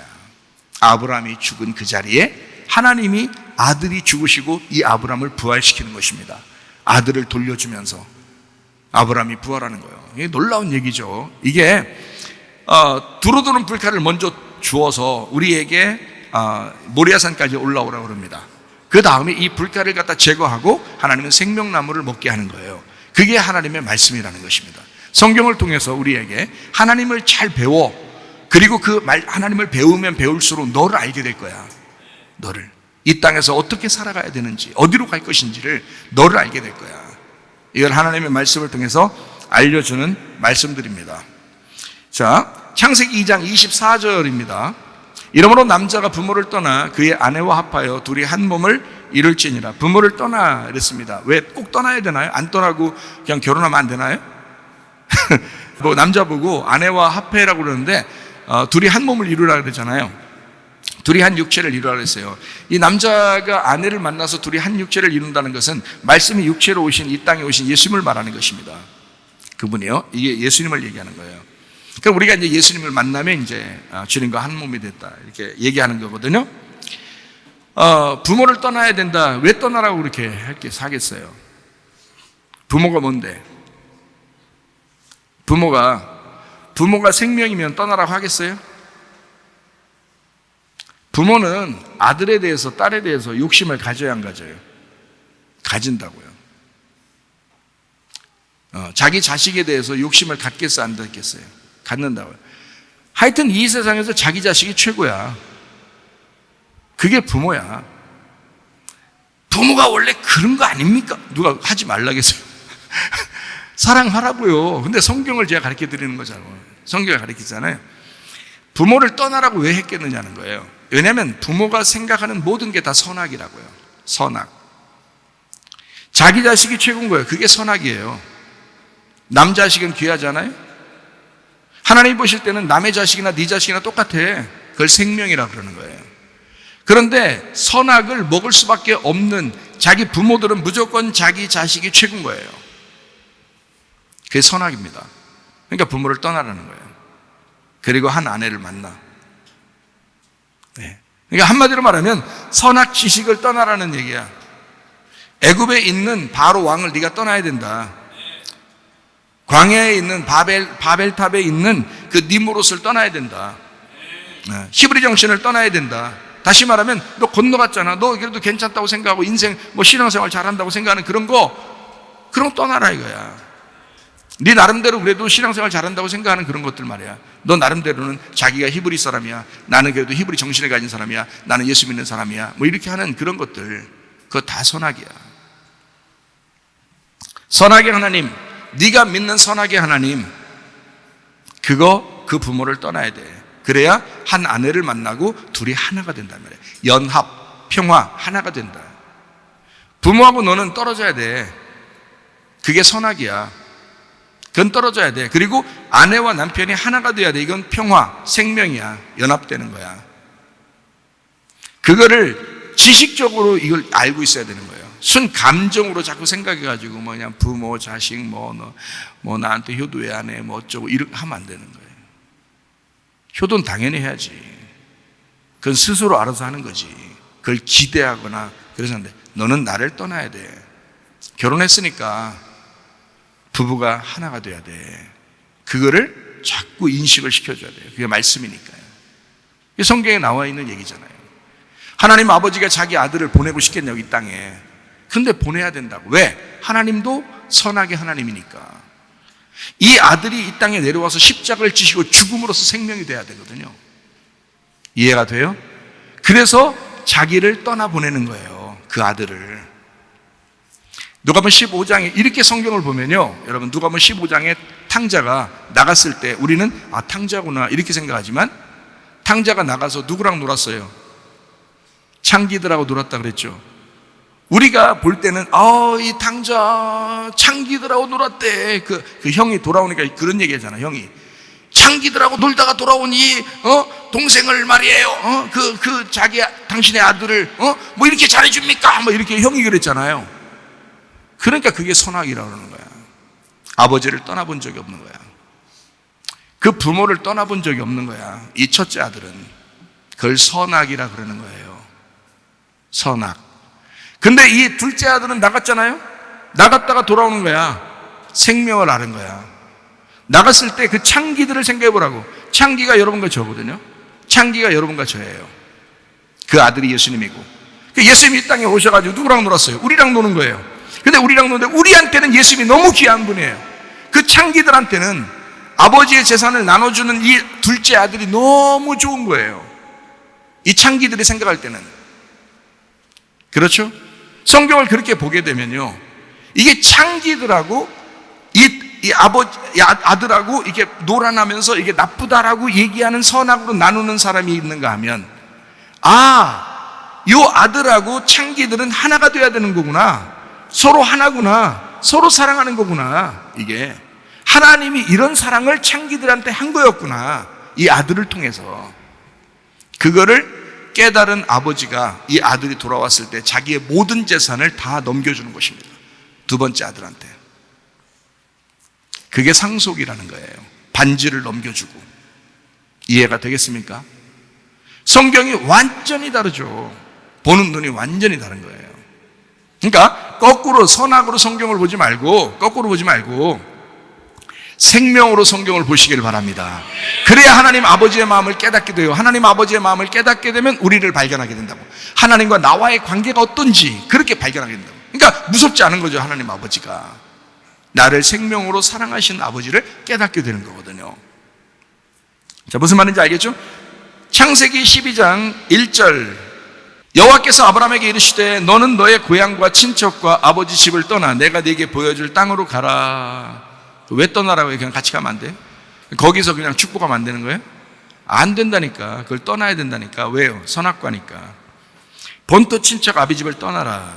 아브라함이 죽은 그 자리에 하나님이 아들이 죽으시고 이 아브라함을 부활시키는 것입니다. 아들을 돌려주면서 아브라함이 부활하는 거예요. 이게 놀라운 얘기죠. 이게 두루 도는 불칼을 먼저 주어서 우리에게 모리아산까지 올라오라고 그럽니다. 그 다음에 이 불칼을 갖다 제거하고 하나님은 생명나무를 먹게 하는 거예요. 그게 하나님의 말씀이라는 것입니다. 성경을 통해서 우리에게 하나님을 잘 배워. 그리고 그 하나님을 배우면 배울수록 너를 알게 될 거야. 너를. 이 땅에서 어떻게 살아가야 되는지, 어디로 갈 것인지를 너를 알게 될 거야. 이걸 하나님의 말씀을 통해서 알려주는 말씀들입니다. 자, 창세기 2장 24절입니다. 이러므로 남자가 부모를 떠나 그의 아내와 합하여 둘이 한 몸을 이룰지니라. 부모를 떠나 이랬습니다. 왜 꼭 떠나야 되나요? 안 떠나고 그냥 결혼하면 안 되나요? 뭐 남자 보고 아내와 합해라고 그러는데 둘이 한 몸을 이루라 그러잖아요. 둘이 한 육체를 이루라 그랬어요. 이 남자가 아내를 만나서 둘이 한 육체를 이룬다는 것은 말씀이 육체로 오신 이 땅에 오신 예수님을 말하는 것입니다. 그분이요. 이게 예수님을 얘기하는 거예요. 그럼 우리가 이제 예수님을 만나면 이제 주님과 한 몸이 됐다 이렇게 얘기하는 거거든요. 부모를 떠나야 된다. 왜 떠나라고 그렇게 하겠어요? 부모가 뭔데? 부모가 생명이면 떠나라고 하겠어요? 부모는 아들에 대해서 딸에 대해서 욕심을 가져야 안 가져요? 가진다고요. 자기 자식에 대해서 욕심을 갖겠어 안 갖겠어요? 갖는다고요. 하여튼 이 세상에서 자기 자식이 최고야. 그게 부모야. 부모가 원래 그런 거 아닙니까? 누가 하지 말라겠어요? 사랑하라고요. 근데 성경을 제가 가르쳐 드리는 거잖아요. 성경을 가르치잖아요. 부모를 떠나라고 왜 했겠느냐는 거예요. 왜냐하면 부모가 생각하는 모든 게 다 선악이라고요. 선악. 자기 자식이 최고인 거예요. 그게 선악이에요. 남 자식은 귀하잖아요. 하나님 보실 때는 남의 자식이나 네 자식이나 똑같아. 그걸 생명이라 그러는 거예요. 그런데 선악을 먹을 수밖에 없는 자기 부모들은 무조건 자기 자식이 최고인 거예요. 그게 선악입니다. 그러니까 부모를 떠나라는 거예요. 그리고 한 아내를 만나. 네. 그러니까 한마디로 말하면 선악 지식을 떠나라는 얘기야. 애굽에 있는 바로 왕을 네가 떠나야 된다. 광야에 있는 바벨탑에 있는 그 니무롯을 떠나야 된다. 히브리 정신을 떠나야 된다. 다시 말하면 너 건너갔잖아. 너 그래도 괜찮다고 생각하고 인생 신앙생활 잘한다고 생각하는 그런 거 떠나라 이거야. 네 나름대로 그래도 신앙생활 잘한다고 생각하는 그런 것들 말이야. 너 나름대로는 자기가 히브리 사람이야. 나는 그래도 히브리 정신을 가진 사람이야. 나는 예수 믿는 사람이야. 이렇게 하는 그런 것들, 그거 다 선악이야. 선악의 하나님, 네가 믿는 선악의 하나님, 그 부모를 떠나야 돼. 그래야 한 아내를 만나고 둘이 하나가 된단 말이야. 연합, 평화, 하나가 된다. 부모하고 너는 떨어져야 돼. 그게 선악이야. 그건 떨어져야 돼. 그리고 아내와 남편이 하나가 돼야 돼. 이건 평화, 생명이야. 연합되는 거야. 그거를 지식적으로 이걸 알고 있어야 되는 거예요. 순 감정으로 자꾸 생각해가지고 그냥 부모, 자식, 너 나한테 효도 왜 안 해? 어쩌고 이렇게 하면 안 되는 거예요. 효도는 당연히 해야지. 그건 스스로 알아서 하는 거지. 그걸 기대하거나 그래서 안 돼. 너는 나를 떠나야 돼. 결혼했으니까 부부가 하나가 돼야 돼. 그거를 자꾸 인식을 시켜줘야 돼요. 그게 말씀이니까요. 이게 성경에 나와 있는 얘기잖아요. 하나님 아버지가 자기 아들을 보내고 싶겠냐고 이 땅에. 근데 보내야 된다고. 왜? 하나님도 선악의 하나님이니까. 이 아들이 이 땅에 내려와서 십자가를 지시고 죽음으로써 생명이 돼야 되거든요. 이해가 돼요? 그래서 자기를 떠나보내는 거예요. 그 아들을. 누가복음 15장에 이렇게 성경을 보면요, 여러분 누가복음 15장에 탕자가 나갔을 때 우리는 탕자구나 이렇게 생각하지만 탕자가 나가서 누구랑 놀았어요? 창기들하고 놀았다 그랬죠. 우리가 볼 때는 이 탕자 창기들하고 놀았대. 그 형이 돌아오니까 그런 얘기 하잖아. 형이 창기들하고 놀다가 돌아온 이 동생을 말이에요. 당신의 아들을 이렇게 잘해줍니까? 이렇게 형이 그랬잖아요. 그러니까 그게 선악이라고 그러는 거야. 아버지를 떠나본 적이 없는 거야. 그 부모를 떠나본 적이 없는 거야. 이 첫째 아들은 그걸 선악이라 그러는 거예요. 선악. 근데 이 둘째 아들은 나갔잖아요. 나갔다가 돌아오는 거야. 생명을 앓은 거야. 나갔을 때 그 창기들을 생각해 보라고. 창기가 여러분과 저거든요. 창기가 여러분과 저예요. 그 아들이 예수님이고. 예수님이 이 땅에 오셔가지고 누구랑 놀았어요? 우리랑 노는 거예요. 근데 우리랑 노는데 우리한테는 예수님이 너무 귀한 분이에요. 그 창기들한테는 아버지의 재산을 나눠주는 이 둘째 아들이 너무 좋은 거예요. 이 창기들이 생각할 때는. 그렇죠? 성경을 그렇게 보게 되면요, 이게 창기들하고 이 아들하고 이렇게 놀아나면서 이게 나쁘다라고 얘기하는 선악으로 나누는 사람이 있는가 하면, 요 아들하고 창기들은 하나가 돼야 되는 거구나. 서로 하나구나. 서로 사랑하는 거구나. 이게 하나님이 이런 사랑을 창기들한테 한 거였구나. 이 아들을 통해서. 그거를 깨달은 아버지가 이 아들이 돌아왔을 때 자기의 모든 재산을 다 넘겨주는 것입니다. 두 번째 아들한테. 그게 상속이라는 거예요. 반지를 넘겨주고. 이해가 되겠습니까? 성경이 완전히 다르죠. 보는 눈이 완전히 다른 거예요. 그러니까 거꾸로 선악으로 성경을 보지 말고, 거꾸로 보지 말고 생명으로 성경을 보시길 바랍니다. 그래야 하나님 아버지의 마음을 깨닫게 돼요. 하나님 아버지의 마음을 깨닫게 되면 우리를 발견하게 된다고. 하나님과 나와의 관계가 어떤지 그렇게 발견하게 된다고. 그러니까 무섭지 않은 거죠. 하나님 아버지가 나를 생명으로 사랑하신 아버지를 깨닫게 되는 거거든요. 자, 무슨 말인지 알겠죠? 창세기 12장 1절, 여호와께서 아브라함에게 이르시되 너는 너의 고향과 친척과 아버지 집을 떠나 내가 네게 보여줄 땅으로 가라. 왜 떠나라고요? 그냥 같이 가면 안 돼? 거기서 그냥 축복하면 안 되는 거예요? 안 된다니까. 그걸 떠나야 된다니까. 왜요? 선악과니까. 본토 친척 아비 집을 떠나라.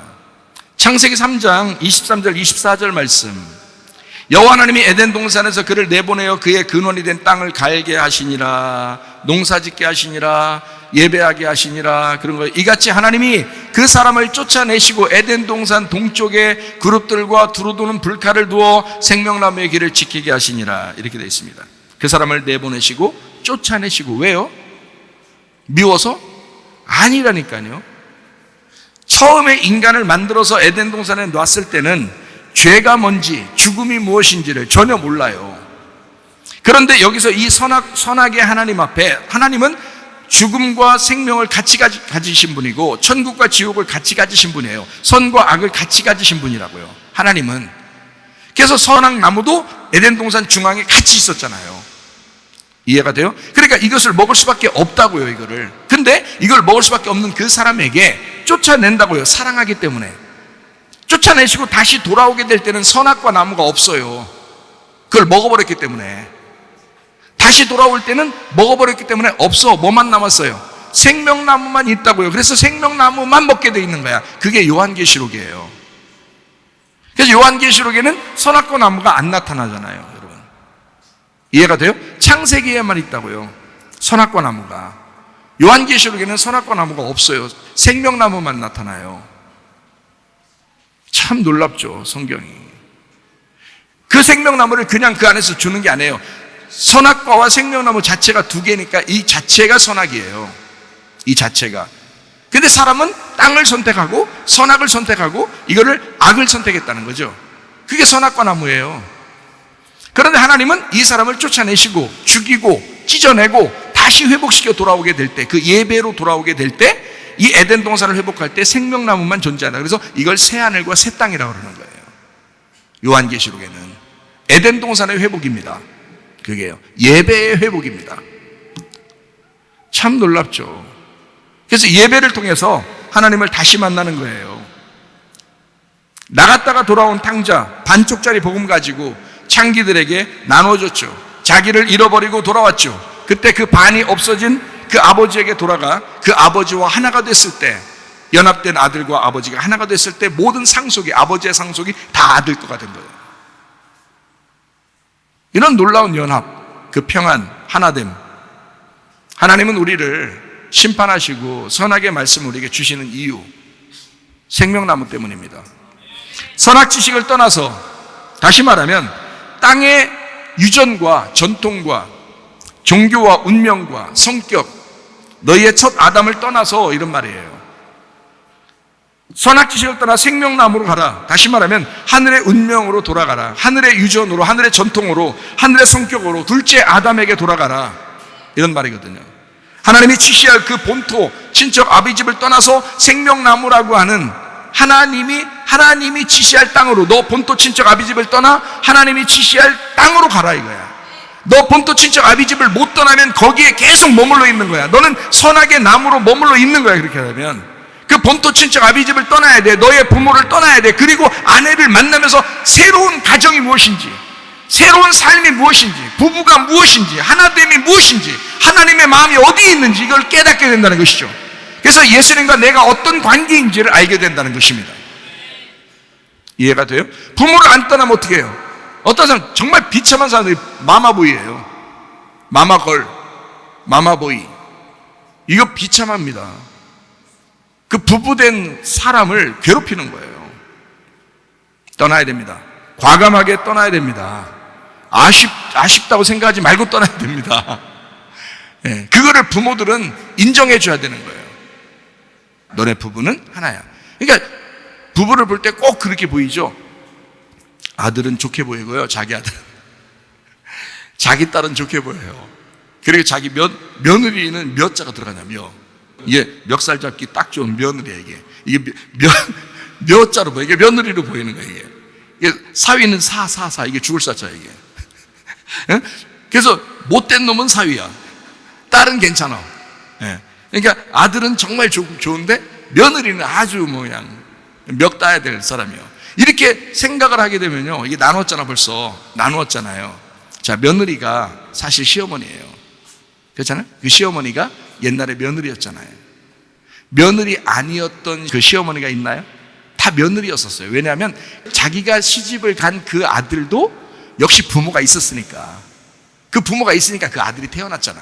창세기 3장 23절 24절 말씀, 여호와 하나님이 에덴 동산에서 그를 내보내어 그의 근원이 된 땅을 갈게 하시니라, 농사짓게 하시니라, 예배하게 하시니라. 그런 거예요. 이같이 하나님이 그 사람을 쫓아내시고 에덴 동산 동쪽에 그룹들과 두루도는 불칼을 두어 생명나무의 길을 지키게 하시니라. 이렇게 되어 있습니다. 그 사람을 내보내시고 쫓아내시고. 왜요? 미워서? 아니라니까요. 처음에 인간을 만들어서 에덴 동산에 놨을 때는 죄가 뭔지, 죽음이 무엇인지를 전혀 몰라요. 그런데 여기서 이 선악의 하나님 앞에, 하나님은 죽음과 생명을 같이 가지신 분이고 천국과 지옥을 같이 가지신 분이에요. 선과 악을 같이 가지신 분이라고요, 하나님은. 그래서 선악 나무도 에덴 동산 중앙에 같이 있었잖아요. 이해가 돼요? 그러니까 이것을 먹을 수밖에 없다고요, 이거를. 근데 이걸 먹을 수밖에 없는 그 사람에게 쫓아낸다고요, 사랑하기 때문에. 쫓아내시고 다시 돌아오게 될 때는 선악과 나무가 없어요. 그걸 먹어버렸기 때문에. 다시 돌아올 때는 먹어버렸기 때문에 없어. 뭐만 남았어요? 생명나무만 있다고요. 그래서 생명나무만 먹게 돼 있는 거야. 그게 요한계시록이에요. 그래서 요한계시록에는 선악과 나무가 안 나타나잖아요, 여러분. 이해가 돼요? 창세기에만 있다고요, 선악과 나무가. 요한계시록에는 선악과 나무가 없어요. 생명나무만 나타나요. 참 놀랍죠, 성경이. 그 생명나무를 그냥 그 안에서 주는 게 아니에요. 선악과와 생명나무 자체가 두 개니까 이 자체가 선악이에요, 이 자체가. 근데 사람은 땅을 선택하고 선악을 선택하고 이거를 악을 선택했다는 거죠. 그게 선악과 나무예요. 그런데 하나님은 이 사람을 쫓아내시고 죽이고 찢어내고 다시 회복시켜 돌아오게 될 때, 그 예배로 돌아오게 될 때 이 에덴 동산을 회복할 때 생명나무만 존재한다. 그래서 이걸 새하늘과 새 땅이라고 그러는 거예요. 요한계시록에는 에덴 동산의 회복입니다. 그게요, 예배의 회복입니다. 참 놀랍죠. 그래서 예배를 통해서 하나님을 다시 만나는 거예요. 나갔다가 돌아온 탕자 반쪽짜리 복음 가지고 창기들에게 나눠줬죠. 자기를 잃어버리고 돌아왔죠. 그때 그 반이 없어진 그 아버지에게 돌아가 그 아버지와 하나가 됐을 때, 연합된 아들과 아버지가 하나가 됐을 때 모든 상속이, 아버지의 상속이 다 아들 거가 된 거예요. 이런 놀라운 연합, 그 평안, 하나됨. 하나님은 우리를 심판하시고 선악의 말씀을 우리에게 주시는 이유, 생명나무 때문입니다. 선악 지식을 떠나서, 다시 말하면 땅의 유전과 전통과 종교와 운명과 성격, 너희의 첫 아담을 떠나서 이런 말이에요. 선악 지식을 떠나 생명나무로 가라. 다시 말하면 하늘의 운명으로 돌아가라. 하늘의 유전으로, 하늘의 전통으로, 하늘의 성격으로 둘째 아담에게 돌아가라. 이런 말이거든요. 하나님이 지시할 그 본토 친척 아비집을 떠나서 생명나무라고 하는 하나님이 지시할 땅으로, 너 본토 친척 아비집을 떠나 하나님이 지시할 땅으로 가라 이거야. 너 본토 친척 아비집을 못 떠나면 거기에 계속 머물러 있는 거야. 너는 선악의 나무로 머물러 있는 거야. 그렇게 하면 그 본토 친척 아비집을 떠나야 돼. 너의 부모를 떠나야 돼. 그리고 아내를 만나면서 새로운 가정이 무엇인지, 새로운 삶이 무엇인지, 부부가 무엇인지, 하나됨이 무엇인지, 하나님의 마음이 어디에 있는지 이걸 깨닫게 된다는 것이죠. 그래서 예수님과 내가 어떤 관계인지를 알게 된다는 것입니다. 이해가 돼요? 부모를 안 떠나면 어떻게 해요? 어떤 사람, 정말 비참한 사람들이 마마보이예요. 마마걸, 마마보이. 이거 비참합니다. 그 부부된 사람을 괴롭히는 거예요. 떠나야 됩니다. 과감하게 떠나야 됩니다. 아쉽다고 생각하지 말고 떠나야 됩니다. 예, 그거를 부모들은 인정해 줘야 되는 거예요. 너네 부부는 하나야. 그러니까 부부를 볼 때 꼭 그렇게 보이죠. 아들은 좋게 보이고요, 자기 아들, 자기 딸은 좋게 보여요. 그리고 자기 며느리는 몇 자가 들어가냐, 이게 멱살 잡기 딱 좋은 며느리야, 이게 몇 자로 보여. 이게 며느리로 보이는 거야, 이게 사위는 사, 이게 죽을 사자, 이게. 예? 그래서 못된 놈은 사위야. 딸은 괜찮아. 예. 그러니까 아들은 정말 좋은데 며느리는 아주 그냥 멱 따야 될 사람이에요. 이렇게 생각을 하게 되면요, 이게 나누었잖아요. 자, 며느리가 사실 시어머니예요. 그렇잖아요? 그 시어머니가 옛날에 며느리였잖아요. 며느리 아니었던 그 시어머니가 있나요? 다 며느리였었어요. 왜냐하면 자기가 시집을 간 그 아들도 역시 부모가 있었으니까. 그 부모가 있으니까 그 아들이 태어났잖아.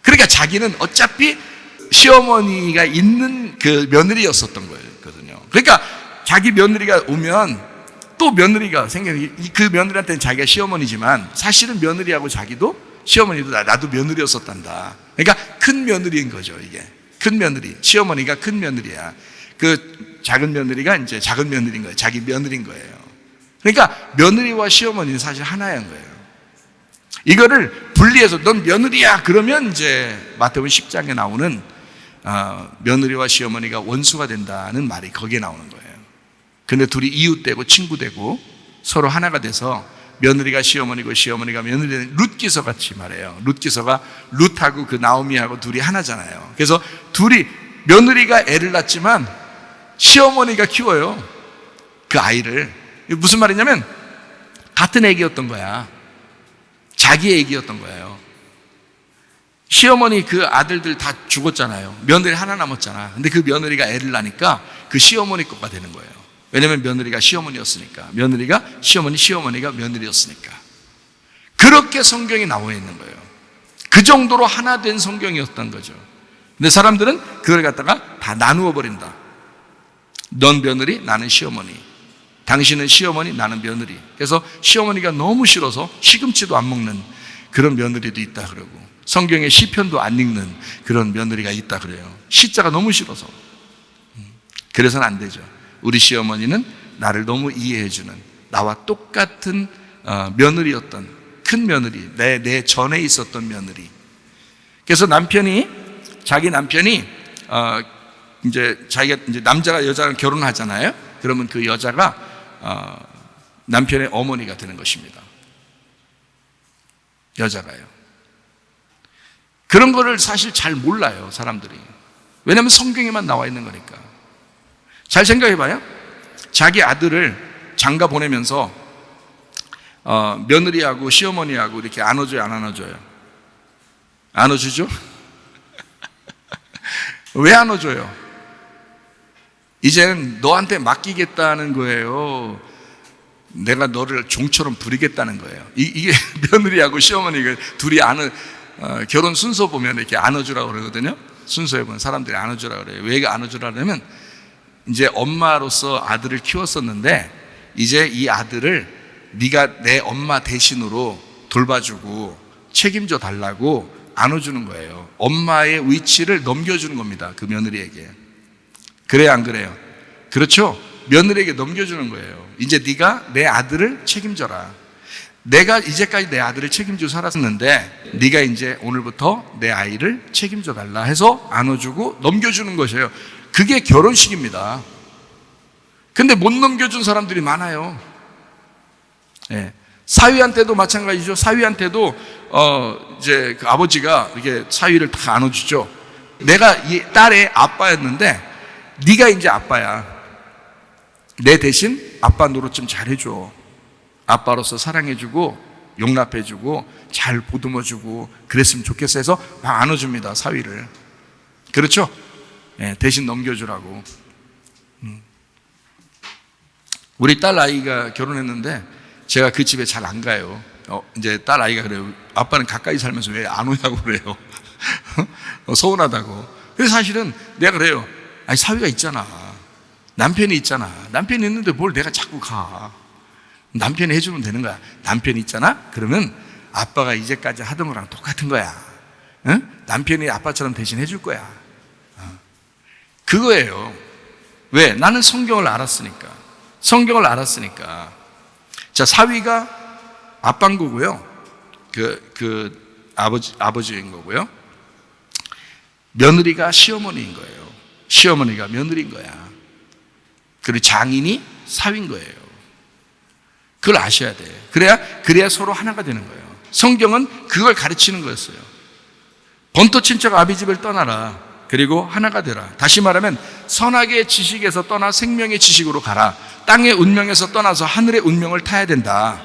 그러니까 자기는 어차피 시어머니가 있는 그 며느리였었던 거거든요. 그러니까 자기 며느리가 오면 또 며느리가 생겨요. 그 며느리한테는 자기가 시어머니지만 사실은 며느리하고 자기도 시어머니도 나도 며느리였었단다. 그러니까 큰 며느리인 거죠, 이게. 큰 며느리. 시어머니가 큰 며느리야. 그 작은 며느리가 이제 작은 며느리인 거예요. 자기 며느리인 거예요. 그러니까 며느리와 시어머니는 사실 하나인 거예요. 이거를 분리해서 넌 며느리야 그러면 이제 마태복음 10장에 나오는 며느리와 시어머니가 원수가 된다는 말이 거기에 나오는 거예요. 근데 둘이 이웃되고 친구되고 서로 하나가 돼서 며느리가 시어머니고 시어머니가 며느리는 룻기서 같이 말해요. 룻기서가 룻하고 그 나오미하고 둘이 하나잖아요. 그래서 둘이 며느리가 애를 낳지만 시어머니가 키워요, 그 아이를. 무슨 말이냐면 같은 애기였던 거야. 자기 애기였던 거예요. 시어머니 그 아들들 다 죽었잖아요. 며느리 하나 남았잖아. 근데 그 며느리가 애를 낳으니까 그 시어머니 거가 되는 거예요. 왜냐면 며느리가 시어머니였으니까. 며느리가 시어머니가 며느리였으니까. 그렇게 성경이 나와 있는 거예요. 그 정도로 하나 된 성경이었던 거죠. 근데 사람들은 그걸 갖다가 다 나누어 버린다. 넌 며느리, 나는 시어머니. 당신은 시어머니, 나는 며느리. 그래서 시어머니가 너무 싫어서 시금치도 안 먹는 그런 며느리도 있다 그러고, 성경의 시편도 안 읽는 그런 며느리가 있다 그래요. 시자가 너무 싫어서. 그래서는 안 되죠. 우리 시어머니는 나를 너무 이해해주는, 나와 똑같은 며느리였던 큰 며느리, 내 전에 있었던 며느리. 그래서 자기 남편이 이제 자기가 이제 남자가 여자랑 결혼하잖아요. 그러면 그 여자가 남편의 어머니가 되는 것입니다. 여자가요. 그런 거를 사실 잘 몰라요, 사람들이. 왜냐하면 성경에만 나와 있는 거니까. 잘 생각해봐요. 자기 아들을 장가 보내면서 며느리하고 시어머니하고 이렇게 안아줘요, 안 안아줘요? 안아주죠? 왜 안아줘요? 이제는 너한테 맡기겠다는 거예요. 내가 너를 종처럼 부리겠다는 거예요. 이게 며느리하고 시어머니가 둘이 결혼 순서 보면 이렇게 안아주라고 그러거든요. 순서에 보면 사람들이 안아주라고 그래요. 왜 안아주라고 그러면 이제 엄마로서 아들을 키웠었는데 이제 이 아들을 네가 내 엄마 대신으로 돌봐주고 책임져 달라고 안아주는 거예요. 엄마의 위치를 넘겨주는 겁니다, 그 며느리에게. 그래요, 안 그래요? 그렇죠? 며느리에게 넘겨주는 거예요. 이제 네가 내 아들을 책임져라. 내가 이제까지 내 아들을 책임지고 살았는데 네가 이제 오늘부터 내 아이를 책임져 달라 해서 안아주고 넘겨주는 것이에요. 그게 결혼식입니다. 근데 못 넘겨준 사람들이 많아요. 예. 사위한테도 마찬가지죠. 사위한테도 이제 그 아버지가 이렇게 사위를 다 안아주죠. 내가 이 딸의 아빠였는데 네가 이제 아빠야. 내 대신 아빠 노릇 좀 잘해줘. 아빠로서 사랑해주고 용납해주고 잘 보듬어주고 그랬으면 좋겠어 해서 막 안아줍니다, 사위를. 그렇죠? 네, 대신 넘겨주라고. 우리 딸 아이가 결혼했는데 제가 그 집에 잘 안 가요. 이제 딸 아이가 그래요. 아빠는 가까이 살면서 왜 안 오냐고 그래요. 서운하다고. 그래서 사실은 내가 그래요. 아니, 사위가 있잖아. 남편이 있잖아. 남편이 있는데 뭘 내가 자꾸 가. 남편이 해주면 되는 거야. 남편이 있잖아? 그러면 아빠가 이제까지 하던 거랑 똑같은 거야. 응? 남편이 아빠처럼 대신 해줄 거야. 그거예요. 왜? 나는 성경을 알았으니까. 성경을 알았으니까. 자, 사위가 아빠인 거고요. 아버지인 거고요. 며느리가 시어머니인 거예요. 시어머니가 며느리인 거야. 그리고 장인이 사위인 거예요. 그걸 아셔야 돼. 그래야 서로 하나가 되는 거예요. 성경은 그걸 가르치는 거였어요. 본토 친척 아비집을 떠나라. 그리고 하나가 되라. 다시 말하면 선악의 지식에서 떠나 생명의 지식으로 가라. 땅의 운명에서 떠나서 하늘의 운명을 타야 된다.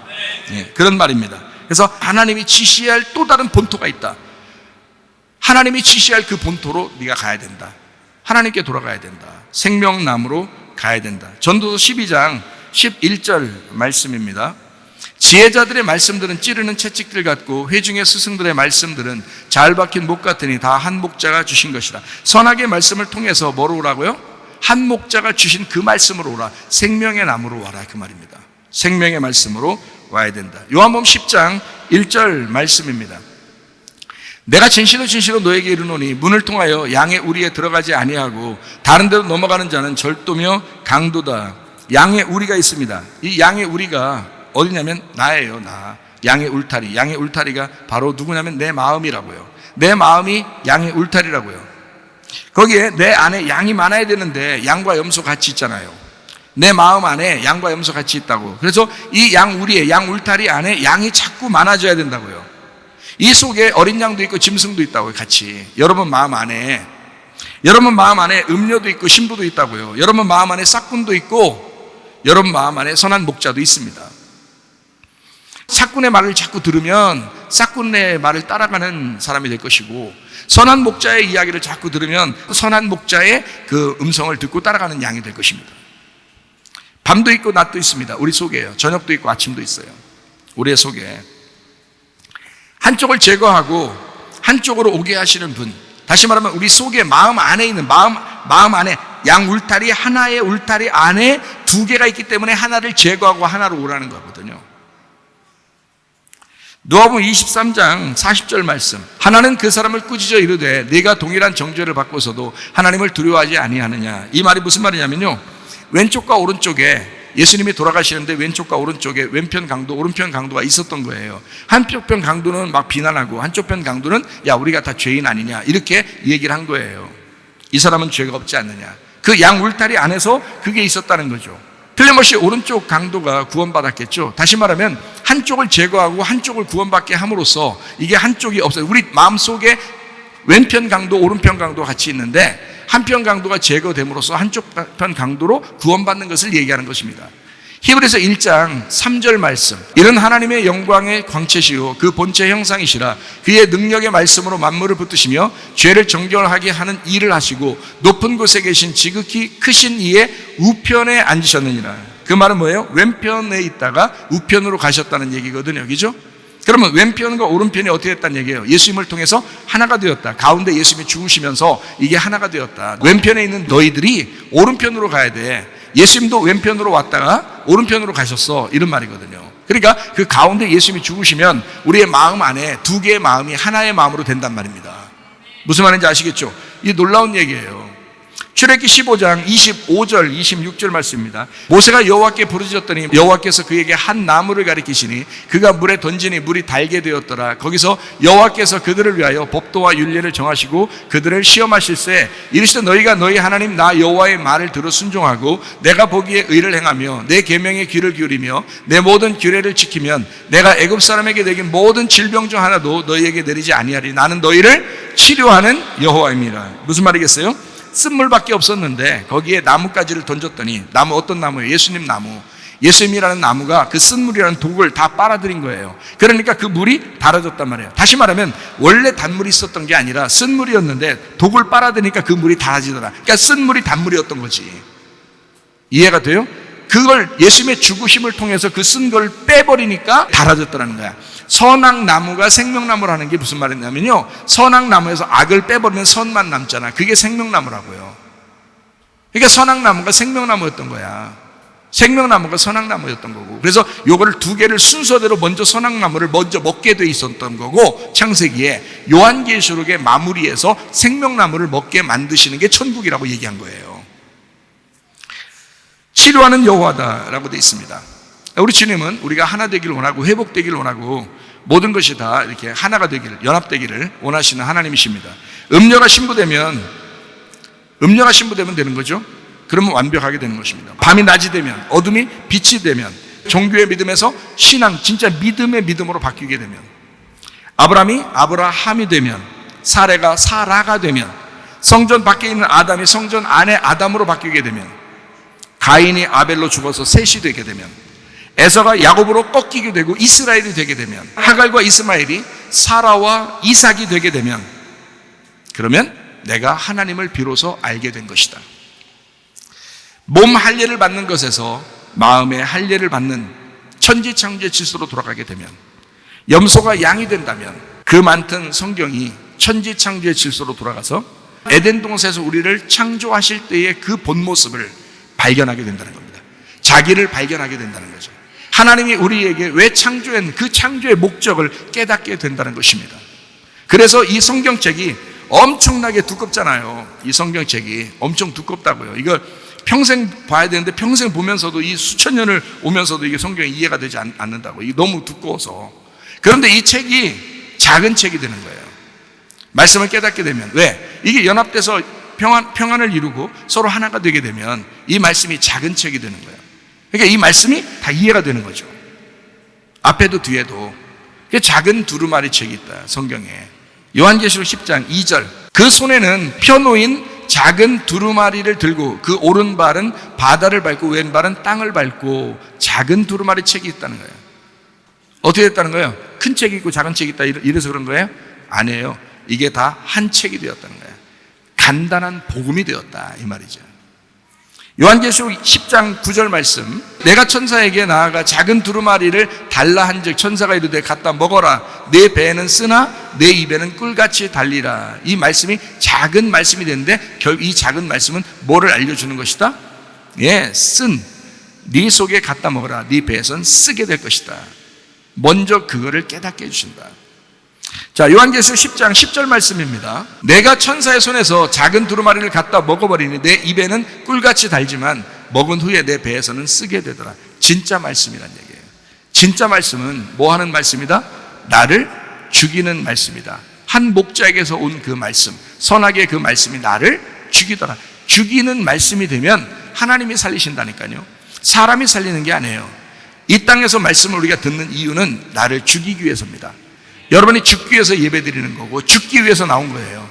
예, 그런 말입니다. 그래서 하나님이 지시할 또 다른 본토가 있다. 하나님이 지시할 그 본토로 네가 가야 된다. 하나님께 돌아가야 된다. 생명나무로 가야 된다. 전도서 12장 11절 말씀입니다. 지혜자들의 말씀들은 찌르는 채찍들 같고 회중의 스승들의 말씀들은 잘 박힌 목 같으니 다 한 목자가 주신 것이다. 선악의 말씀을 통해서 뭐로 오라고요? 한 목자가 주신 그 말씀으로 오라. 생명의 나무로 와라, 그 말입니다. 생명의 말씀으로 와야 된다. 요한복음 10장 1절 말씀입니다. 내가 진실로 진실로 너에게 이르노니 문을 통하여 양의 우리에 들어가지 아니하고 다른 데로 넘어가는 자는 절도며 강도다. 양의 우리가 있습니다. 이 양의 우리가 어디냐면 나예요. 나. 양의 울타리. 양의 울타리가 바로 누구냐면 내 마음이라고요. 내 마음이 양의 울타리라고요. 거기에 내 안에 양이 많아야 되는데 양과 염소 같이 있잖아요. 내 마음 안에 양과 염소 같이 있다고. 그래서 이 양 우리의 양 울타리 안에 양이 자꾸 많아져야 된다고요. 이 속에 어린 양도 있고 짐승도 있다고요. 같이. 여러분 마음 안에 음료도 있고 신부도 있다고요. 여러분 마음 안에 싹군도 있고 여러분 마음 안에 선한 목자도 있습니다. 싹군의 말을 자꾸 들으면 싹군의 말을 따라가는 사람이 될 것이고, 선한 목자의 이야기를 자꾸 들으면 선한 목자의 그 음성을 듣고 따라가는 양이 될 것입니다. 밤도 있고 낮도 있습니다. 우리 속에요. 저녁도 있고 아침도 있어요. 우리의 속에 한쪽을 제거하고 한쪽으로 오게 하시는 분, 다시 말하면 우리 속에 마음 안에 있는 마음 안에 양 울타리, 하나의 울타리 안에 두 개가 있기 때문에 하나를 제거하고 하나로 오라는 거거든요. 누가복음 23장 40절 말씀. 하나는 그 사람을 꾸짖어 이르되 네가 동일한 정죄를 받고서도 하나님을 두려워하지 아니하느냐. 이 말이 무슨 말이냐면요, 왼쪽과 오른쪽에 예수님이 돌아가시는데 왼쪽과 오른쪽에 왼편 강도 오른편 강도가 있었던 거예요. 한쪽 편 강도는 막 비난하고 한쪽 편 강도는 야 우리가 다 죄인 아니냐 이렇게 얘기를 한 거예요. 이 사람은 죄가 없지 않느냐. 그 양 울타리 안에서 그게 있었다는 거죠. 틀림없이 오른쪽 강도가 구원받았겠죠. 다시 말하면 한쪽을 제거하고 한쪽을 구원받게 함으로써 이게 한쪽이 없어요. 우리 마음속에 왼편 강도 오른편 강도 같이 있는데 한편 강도가 제거됨으로써 한쪽 편 강도로 구원받는 것을 얘기하는 것입니다. 히브리서 1장 3절 말씀. 이는 하나님의 영광의 광채시요 그 본체 형상이시라. 그의 능력의 말씀으로 만물을 붙드시며 죄를 정결하게 하는 일을 하시고 높은 곳에 계신 지극히 크신 이의 우편에 앉으셨느니라. 그 말은 뭐예요? 왼편에 있다가 우편으로 가셨다는 얘기거든요. 그죠? 그러면 왼편과 오른편이 어떻게 됐다는 얘기예요? 예수님을 통해서 하나가 되었다. 가운데 예수님이 죽으시면서 이게 하나가 되었다. 왼편에 있는 너희들이 오른편으로 가야 돼. 예수님도 왼편으로 왔다가 오른편으로 가셨어. 이런 말이거든요. 그러니까 그 가운데 예수님이 죽으시면 우리의 마음 안에 두 개의 마음이 하나의 마음으로 된단 말입니다. 무슨 말인지 아시겠죠? 이 놀라운 얘기예요. 출애굽기 15장 25절 26절 말씀입니다. 모세가 여호와께 부르짖었더니 여호와께서 그에게 한 나무를 가리키시니 그가 물에 던지니 물이 달게 되었더라. 거기서 여호와께서 그들을 위하여 법도와 율례를 정하시고 그들을 시험하실세 이르시되 너희가 너희 하나님 나 여호와의 말을 들어 순종하고 내가 보기에 의를 행하며 내 계명에 귀를 기울이며 내 모든 규례를 지키면 내가 애굽 사람에게 내긴 모든 질병 중 하나도 너희에게 내리지 아니하리. 나는 너희를 치료하는 여호와입니다. 무슨 말이겠어요? 쓴물밖에 없었는데 거기에 나뭇가지를 던졌더니 나무 어떤 나무예요? 예수님 나무. 예수님이라는 나무가 그 쓴물이라는 독을 다 빨아들인 거예요. 그러니까 그 물이 달아졌단 말이에요. 다시 말하면 원래 단물이 있었던 게 아니라 쓴물이었는데 독을 빨아들이니까 그 물이 달아지더라. 그러니까 쓴물이 단물이었던 거지. 이해가 돼요? 그걸 예수님의 죽으심을 통해서 그 쓴 걸 빼버리니까 달아졌다는 거야. 선악나무가 생명나무라는 게 무슨 말이냐면요, 선악나무에서 악을 빼버리면 선만 남잖아. 그게 생명나무라고요. 그러니까 선악나무가 생명나무였던 거야. 생명나무가 선악나무였던 거고, 그래서 요거를 두 개를 순서대로 먼저 선악나무를 먼저 먹게 돼 있었던 거고, 창세기에 요한계시록의 마무리에서 생명나무를 먹게 만드시는 게 천국이라고 얘기한 거예요. 치료하는 여호와다라고 돼 있습니다. 우리 주님은 우리가 하나 되기를 원하고 회복되기를 원하고 모든 것이 다 이렇게 하나가 되기를, 연합되기를 원하시는 하나님이십니다. 음료가 신부되면 되는 거죠. 그러면 완벽하게 되는 것입니다. 밤이 낮이 되면, 어둠이 빛이 되면, 종교의 믿음에서 신앙, 진짜 믿음의 믿음으로 바뀌게 되면, 아브라함이 아브라함이 되면, 사레가 사라가 되면, 성전 밖에 있는 아담이 성전 안에 아담으로 바뀌게 되면, 가인이 아벨로 죽어서 셋이 되게 되면, 에서가 야곱으로 꺾이게 되고 이스라엘이 되게 되면, 하갈과 이스마엘이 사라와 이삭이 되게 되면, 그러면 내가 하나님을 비로소 알게 된 것이다. 몸 할례를 받는 것에서 마음의 할례를 받는 천지창조의 질서로 돌아가게 되면, 염소가 양이 된다면 그 많던 성경이 천지창조의 질서로 돌아가서 에덴 동산에서 우리를 창조하실 때의 그 본 모습을 발견하게 된다는 겁니다. 자기를 발견하게 된다는 거죠. 하나님이 우리에게 왜 창조한 그 창조의 목적을 깨닫게 된다는 것입니다. 그래서 이 성경책이 엄청나게 두껍잖아요. 이 성경책이 엄청 두껍다고요. 이걸 평생 봐야 되는데 평생 보면서도 이 수천 년을 오면서도 이게 성경이 이해가 되지 않는다고. 이게 너무 두꺼워서. 그런데 이 책이 작은 책이 되는 거예요. 말씀을 깨닫게 되면. 왜? 이게 연합돼서 평안을 이루고 서로 하나가 되게 되면 이 말씀이 작은 책이 되는 거예요. 그러니까 이 말씀이 다 이해가 되는 거죠. 앞에도 뒤에도. 작은 두루마리 책이 있다, 성경에. 요한계시록 10장 2절. 그 손에는 펴놓인 작은 두루마리를 들고 그 오른발은 바다를 밟고 왼발은 땅을 밟고 작은 두루마리 책이 있다는 거예요. 어떻게 됐다는 거예요? 큰 책이 있고 작은 책이 있다 이래서 그런 거예요? 아니에요. 이게 다 한 책이 되었다는 거예요. 간단한 복음이 되었다 이 말이죠. 요한계시록 10장 9절 말씀. 내가 천사에게 나아가 작은 두루마리를 달라 한즉 천사가 이르되 갖다 먹어라. 내 배에는 쓰나 내 입에는 꿀같이 달리라. 이 말씀이 작은 말씀이 되는데 결국 이 작은 말씀은 뭐를 알려주는 것이다? 네 속에 갖다 먹어라. 네 배에선 쓰게 될 것이다. 먼저 그거를 깨닫게 해주신다. 자, 요한계시록 10장 10절 말씀입니다. 내가 천사의 손에서 작은 두루마리를 갖다 먹어버리니 내 입에는 꿀같이 달지만 먹은 후에 내 배에서는 쓰게 되더라. 진짜 말씀이란 얘기예요. 진짜 말씀은 뭐 하는 말씀이다? 나를 죽이는 말씀이다. 한 목자에게서 온 그 말씀, 선하게 그 말씀이 나를 죽이더라. 죽이는 말씀이 되면 하나님이 살리신다니까요. 사람이 살리는 게 아니에요. 이 땅에서 말씀을 우리가 듣는 이유는 나를 죽이기 위해서입니다. 여러분이 죽기 위해서 예배 드리는 거고 죽기 위해서 나온 거예요,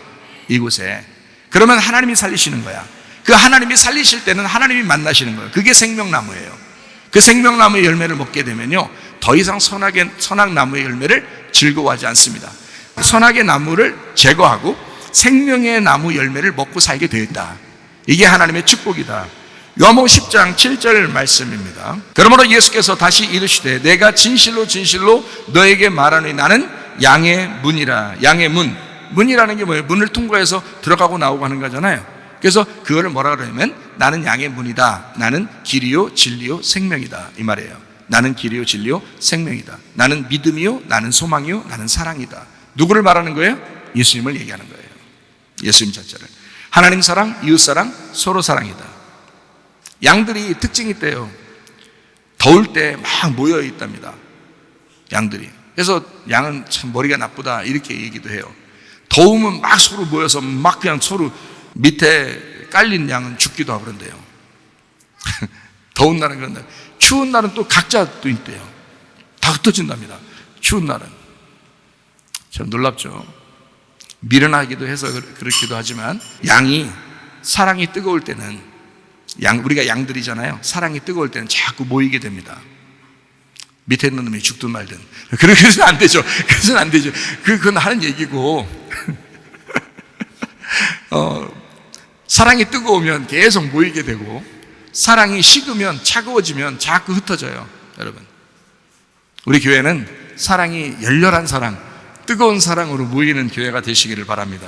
이곳에. 그러면 하나님이 살리시는 거야. 그 하나님이 살리실 때는 하나님이 만나시는 거예요. 그게 생명나무예요. 그 생명나무의 열매를 먹게 되면요, 더 이상 선악나무의 열매를 즐거워하지 않습니다. 선악의 나무를 제거하고 생명의 나무 열매를 먹고 살게 되었다. 이게 하나님의 축복이다. 요한복음 10장 7절 말씀입니다. 그러므로 예수께서 다시 이르시되 내가 진실로 진실로 너에게 말하노니 나는 양의 문이라. 양의 문이라는 게 뭐예요? 문을 통과해서 들어가고 나오고 하는 거잖아요. 그래서 그거를 뭐라 그러냐면 나는 양의 문이다. 나는 길이요 진리요 생명이다 이 말이에요. 나는 길이요 진리요 생명이다. 나는 믿음이요, 나는 소망이요, 나는 사랑이다. 누구를 말하는 거예요? 예수님을 얘기하는 거예요. 예수님 자체를. 하나님 사랑, 이웃 사랑, 서로 사랑이다. 양들이 특징이 있대요. 더울 때 막 모여 있답니다, 양들이. 그래서 양은 참 머리가 나쁘다 이렇게 얘기도 해요. 더우면 막 서로 모여서 막 그냥 서로 밑에 깔린 양은 죽기도 하고 그런데요. 더운 날은 그런데 추운 날은 또 각자 또 있대요. 다 흩어진답니다, 추운 날은. 참 놀랍죠. 미련하기도 해서 그렇기도 하지만 양이 사랑이 뜨거울 때는 우리가 양들이잖아요. 사랑이 뜨거울 때는 자꾸 모이게 됩니다. 밑에 있는 놈이 죽든 말든. 그래서는 안 되죠. 그래서는 안 되죠. 그건 하는 얘기고. 사랑이 뜨거우면 계속 모이게 되고, 사랑이 식으면 차가워지면 자꾸 흩어져요. 여러분, 우리 교회는 사랑이 열렬한 사랑, 뜨거운 사랑으로 모이는 교회가 되시기를 바랍니다.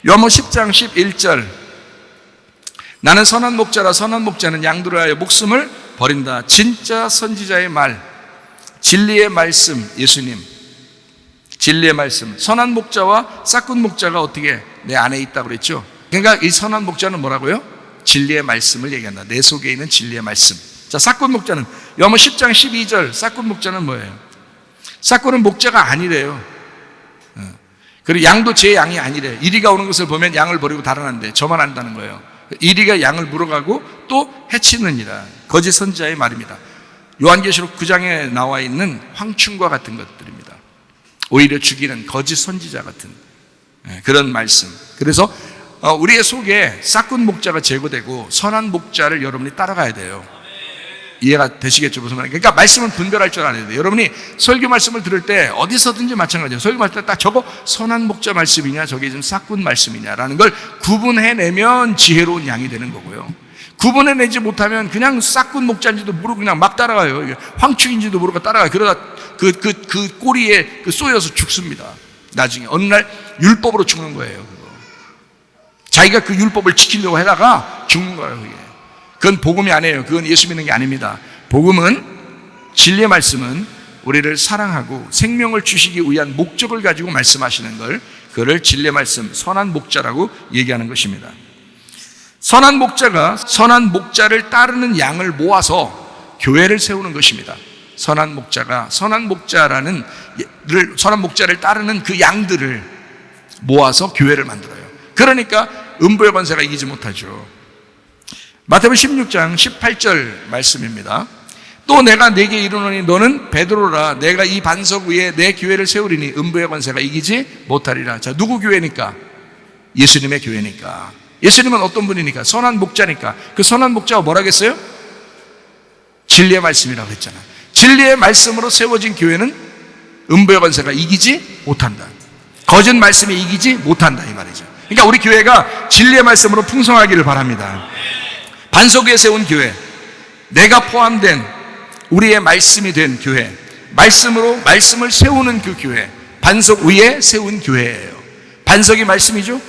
요한복음 10장 11절. 나는 선한 목자라. 선한 목자는 양들을 위하여 목숨을 버린다. 진짜 선지자의 말, 진리의 말씀, 예수님, 진리의 말씀. 선한 목자와 싹군 목자가 어떻게 내 안에 있다고 그랬죠? 그러니까 이 선한 목자는 뭐라고요? 진리의 말씀을 얘기한다. 내 속에 있는 진리의 말씀. 자, 싹군 목자는 요한복음 10장 12절. 싹군 목자는 뭐예요? 싹군은 목자가 아니래요. 그리고 양도 제 양이 아니래요. 이리가 오는 것을 보면 양을 버리고 달아난대. 저만 안다는 거예요. 이리가 양을 물어가고 또 해치느니라. 거짓 선지자의 말입니다. 요한계시록 9장에 나와 있는 황충과 같은 것들입니다. 오히려 죽이는 거짓 선지자 같은 그런 말씀. 그래서 우리의 속에 싹군 목자가 제거되고 선한 목자를 여러분이 따라가야 돼요. 이해가 되시겠죠? 무슨 말인가? 그러니까 말씀은 분별할 줄 알아야 돼요. 여러분이 설교 말씀을 들을 때 어디서든지 마찬가지예요. 설교 말씀 딱 저거 선한 목자 말씀이냐 저게 지금 싹군 말씀이냐라는 걸 구분해내면 지혜로운 양이 되는 거고요. 구분해내지 못하면 그냥 싹군 목자인지도 모르고 그냥 막 따라가요. 이게 황충인지도 모르고 따라가요. 그러다 그 꼬리에 쏘여서 죽습니다. 나중에 어느 날 율법으로 죽는 거예요. 그거. 자기가 그 율법을 지키려고 하다가 죽는 거예요. 그게. 그건 복음이 아니에요. 그건 예수 믿는 게 아닙니다. 복음은, 진리의 말씀은 우리를 사랑하고 생명을 주시기 위한 목적을 가지고 말씀하시는 걸, 그를 진리의 말씀, 선한 목자라고 얘기하는 것입니다. 선한 목자가 선한 목자를 따르는 양을 모아서 교회를 세우는 것입니다. 선한 목자가 선한 목자를 따르는 그 양들을 모아서 교회를 만들어요. 그러니까 음부의 권세가 이기지 못하죠. 마태복음 16장 18절 말씀입니다. 또 내가 네게 이르노니 너는 베드로라. 내가 이 반석 위에 내 교회를 세우리니 음부의 권세가 이기지 못하리라. 자, 누구 교회니까? 예수님의 교회니까. 예수님은 어떤 분이니까? 선한 목자니까. 그 선한 목자가 뭐라겠어요? 진리의 말씀이라고 했잖아요. 진리의 말씀으로 세워진 교회는 음부의 권세가 이기지 못한다. 거짓 말씀이 이기지 못한다 이 말이죠. 그러니까 우리 교회가 진리의 말씀으로 풍성하기를 바랍니다. 반석 위에 세운 교회, 내가 포함된 우리의 말씀이 된 교회, 말씀으로 말씀을 세우는 그 교회, 반석 위에 세운 교회예요. 반석이 말씀이죠?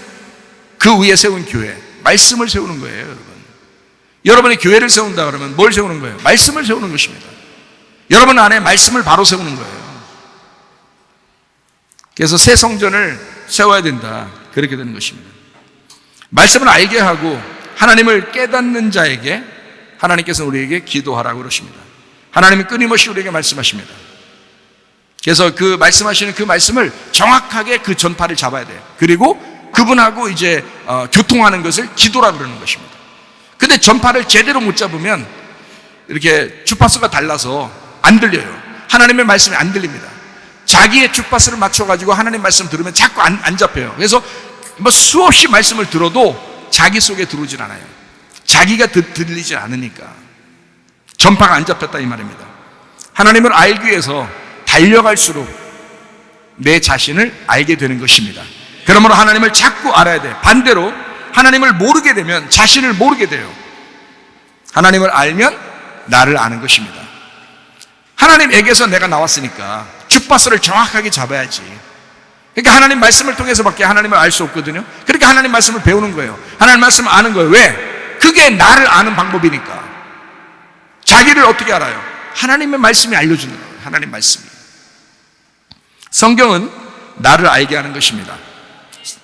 그 위에 세운 교회, 말씀을 세우는 거예요. 여러분이 교회를 세운다 그러면 뭘 세우는 거예요? 말씀을 세우는 것입니다. 여러분 안에 말씀을 바로 세우는 거예요. 그래서 새 성전을 세워야 된다, 그렇게 되는 것입니다. 말씀을 알게 하고 하나님을 깨닫는 자에게 하나님께서는 우리에게 기도하라고 그러십니다. 하나님은 끊임없이 우리에게 말씀하십니다. 그래서 그 말씀하시는 그 말씀을 정확하게 그 전파를 잡아야 돼요. 그리고 그분하고 이제 교통하는 것을 기도라고 그러는 것입니다. 근데 전파를 제대로 못 잡으면 이렇게 주파수가 달라서 안 들려요. 하나님의 말씀이 안 들립니다. 자기의 주파수를 맞춰가지고 하나님 말씀 들으면 자꾸 안 잡혀요. 그래서 뭐 수없이 말씀을 들어도 자기 속에 들어오질 않아요. 자기가 들리지 않으니까 전파가 안 잡혔다 이 말입니다. 하나님을 알기 위해서 달려갈수록 내 자신을 알게 되는 것입니다. 그러므로 하나님을 자꾸 알아야 돼요. 반대로 하나님을 모르게 되면 자신을 모르게 돼요. 하나님을 알면 나를 아는 것입니다. 하나님에게서 내가 나왔으니까 주파수를 정확하게 잡아야지. 그러니까 하나님 말씀을 통해서밖에 하나님을 알 수 없거든요. 그러니까 하나님 말씀을 배우는 거예요. 하나님 말씀을 아는 거예요. 왜? 그게 나를 아는 방법이니까. 자기를 어떻게 알아요? 하나님의 말씀이 알려주는 거예요. 하나님 말씀이. 성경은 나를 알게 하는 것입니다.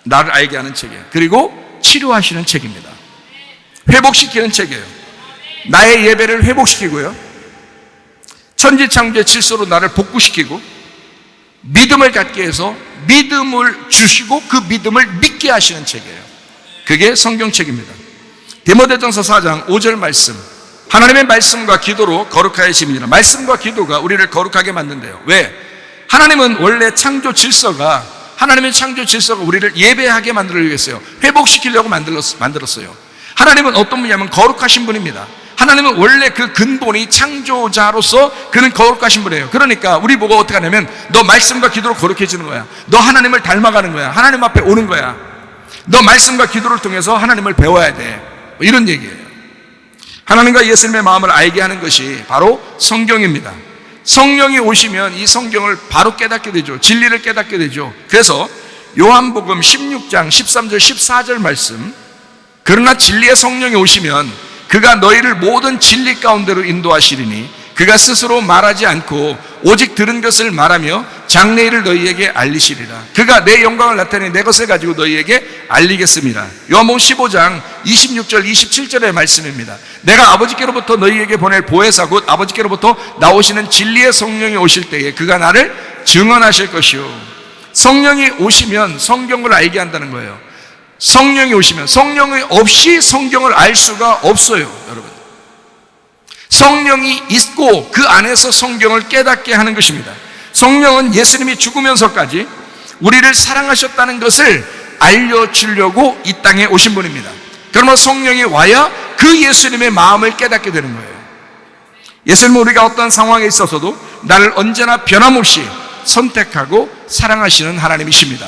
나를 알게 하는 책이에요. 그리고 치료하시는 책입니다. 회복시키는 책이에요. 나의 예배를 회복시키고요, 천지창조의 질서로 나를 복구시키고 믿음을 갖게 해서 믿음을 주시고 그 믿음을 믿게 하시는 책이에요. 그게 성경책입니다. 디모데전서 4장 5절 말씀, 하나님의 말씀과 기도로 거룩하심이니라. 말씀과 기도가 우리를 거룩하게 만든대요. 왜? 하나님은 원래 창조 질서가, 하나님의 창조 질서가 우리를 예배하게 만들려고 회복시키려고 만들었어요. 하나님은 어떤 분이냐면 거룩하신 분입니다. 하나님은 원래 그 근본이 창조자로서 그는 거룩하신 분이에요. 그러니까 우리 보고 어떻게 하냐면 너 말씀과 기도로 거룩해지는 거야. 너 하나님을 닮아가는 거야. 하나님 앞에 오는 거야. 너 말씀과 기도를 통해서 하나님을 배워야 돼. 이런 얘기예요. 하나님과 예수님의 마음을 알게 하는 것이 바로 성경입니다. 성령이 오시면 이 성경을 바로 깨닫게 되죠. 진리를 깨닫게 되죠. 그래서 요한복음 16장 13절 14절 말씀, 그러나 진리의 성령이 오시면 그가 너희를 모든 진리 가운데로 인도하시리니 그가 스스로 말하지 않고 오직 들은 것을 말하며 장래일을 너희에게 알리시리라. 그가 내 영광을 나타내 내 것을 가지고 너희에게 알리겠습니다. 요한복음 15장 26절 27절의 말씀입니다. 내가 아버지께로부터 너희에게 보낼 보혜사 곧 아버지께로부터 나오시는 진리의 성령이 오실 때에 그가 나를 증언하실 것이요. 성령이 오시면 성경을 알게 한다는 거예요. 성령이 오시면, 성령이 없이 성경을 알 수가 없어요, 여러분. 성령이 있고 그 안에서 성경을 깨닫게 하는 것입니다. 성령은 예수님이 죽으면서까지 우리를 사랑하셨다는 것을 알려주려고 이 땅에 오신 분입니다. 그러면 성령이 와야 그 예수님의 마음을 깨닫게 되는 거예요. 예수님은 우리가 어떤 상황에 있어서도 나를 언제나 변함없이 선택하고 사랑하시는 하나님이십니다.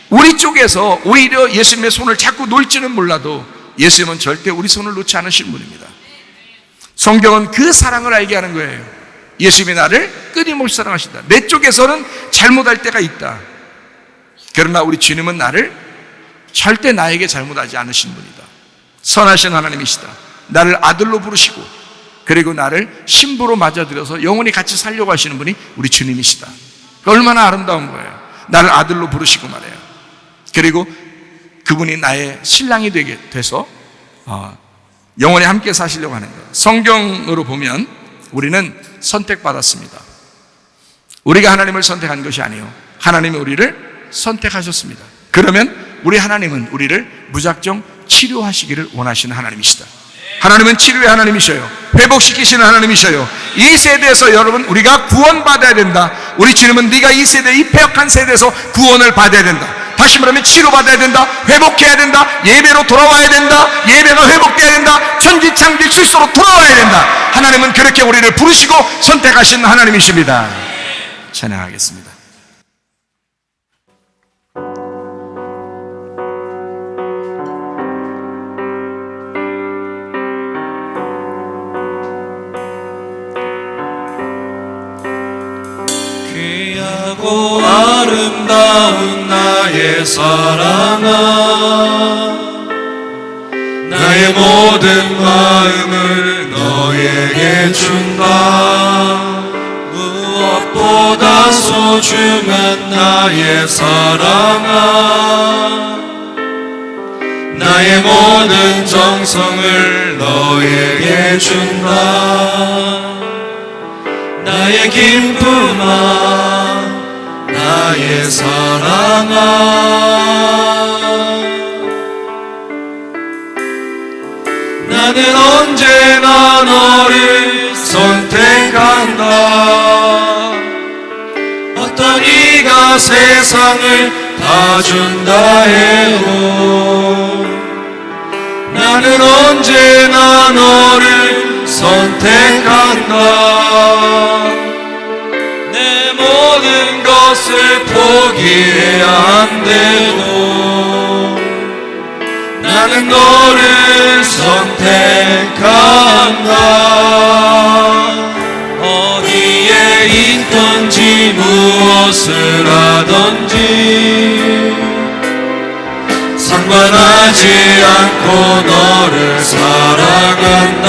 우리 쪽에서 오히려 예수님의 손을 자꾸 놓을지는 몰라도 예수님은 절대 우리 손을 놓지 않으시는 분입니다. 성경은 그 사랑을 알게 하는 거예요. 예수님이 나를 끊임없이 사랑하신다. 내 쪽에서는 잘못할 때가 있다. 그러나 우리 주님은 나를 절대 나에게 잘못하지 않으신 분이다. 선하신 하나님이시다. 나를 아들로 부르시고 그리고 나를 신부로 맞아들여서 영원히 같이 살려고 하시는 분이 우리 주님이시다. 얼마나 아름다운 거예요. 나를 아들로 부르시고 말해요. 그리고 그분이 나의 신랑이 되게 돼서 영원히 함께 사시려고 하는 거예요. 성경으로 보면 우리는 선택받았습니다. 우리가 하나님을 선택한 것이 아니에요. 하나님이 우리를 선택하셨습니다. 그러면 우리 하나님은 우리를 무작정 치료하시기를 원하시는 하나님이시다. 하나님은 치료의 하나님이셔요. 회복시키시는 하나님이셔요. 이 세대에서 여러분 우리가 구원받아야 된다. 우리 주님은 네가 이 세대, 이 패역한 세대에서 구원을 받아야 된다. 다시 말하면 치료받아야 된다. 회복해야 된다. 예배로 돌아와야 된다. 예배가 회복돼야 된다. 천지창조 질서로 돌아와야 된다. 하나님은 그렇게 우리를 부르시고 선택하신 하나님이십니다. 찬양하겠습니다. 귀하고 아름다운 나의 사랑아, 나의 모든 마음을 너에게 준다. 무엇보다 소중한 나의 사랑아, 나의 모든 정성을 너에게 준다. 나의 기쁨아, 나의 사랑아, 나는 언제나 너를 선택한다. 어떤 이가 세상을 다 준다 해도 나는 언제나 너를 선택한다. 내 모든 것을 포기해야 한대도 나는 너를 선택한다. 어디에 있든지 무엇을 하든지 상관하지 않고 너를 사랑한다.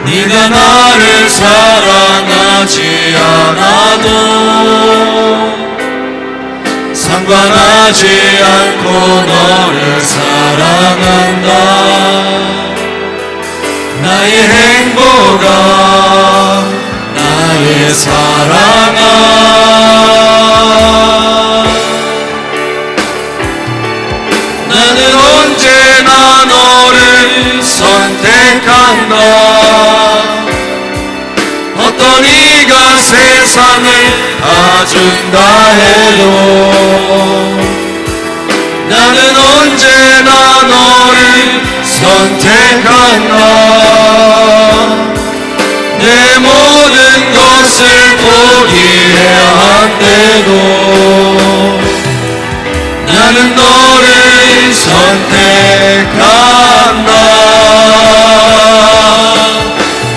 네가 나를 사랑하지 않아도 상관하지 않고 너를 사랑한다. 나의 행복아, 나의 사랑아, 나는 언제나 너를 선택한다. 어떤 이가 세상을 다 준다 해도 나는 언제나 너를 선택한다. 내 모든 것을 포기해야 한대도 나는 너를 선택한다.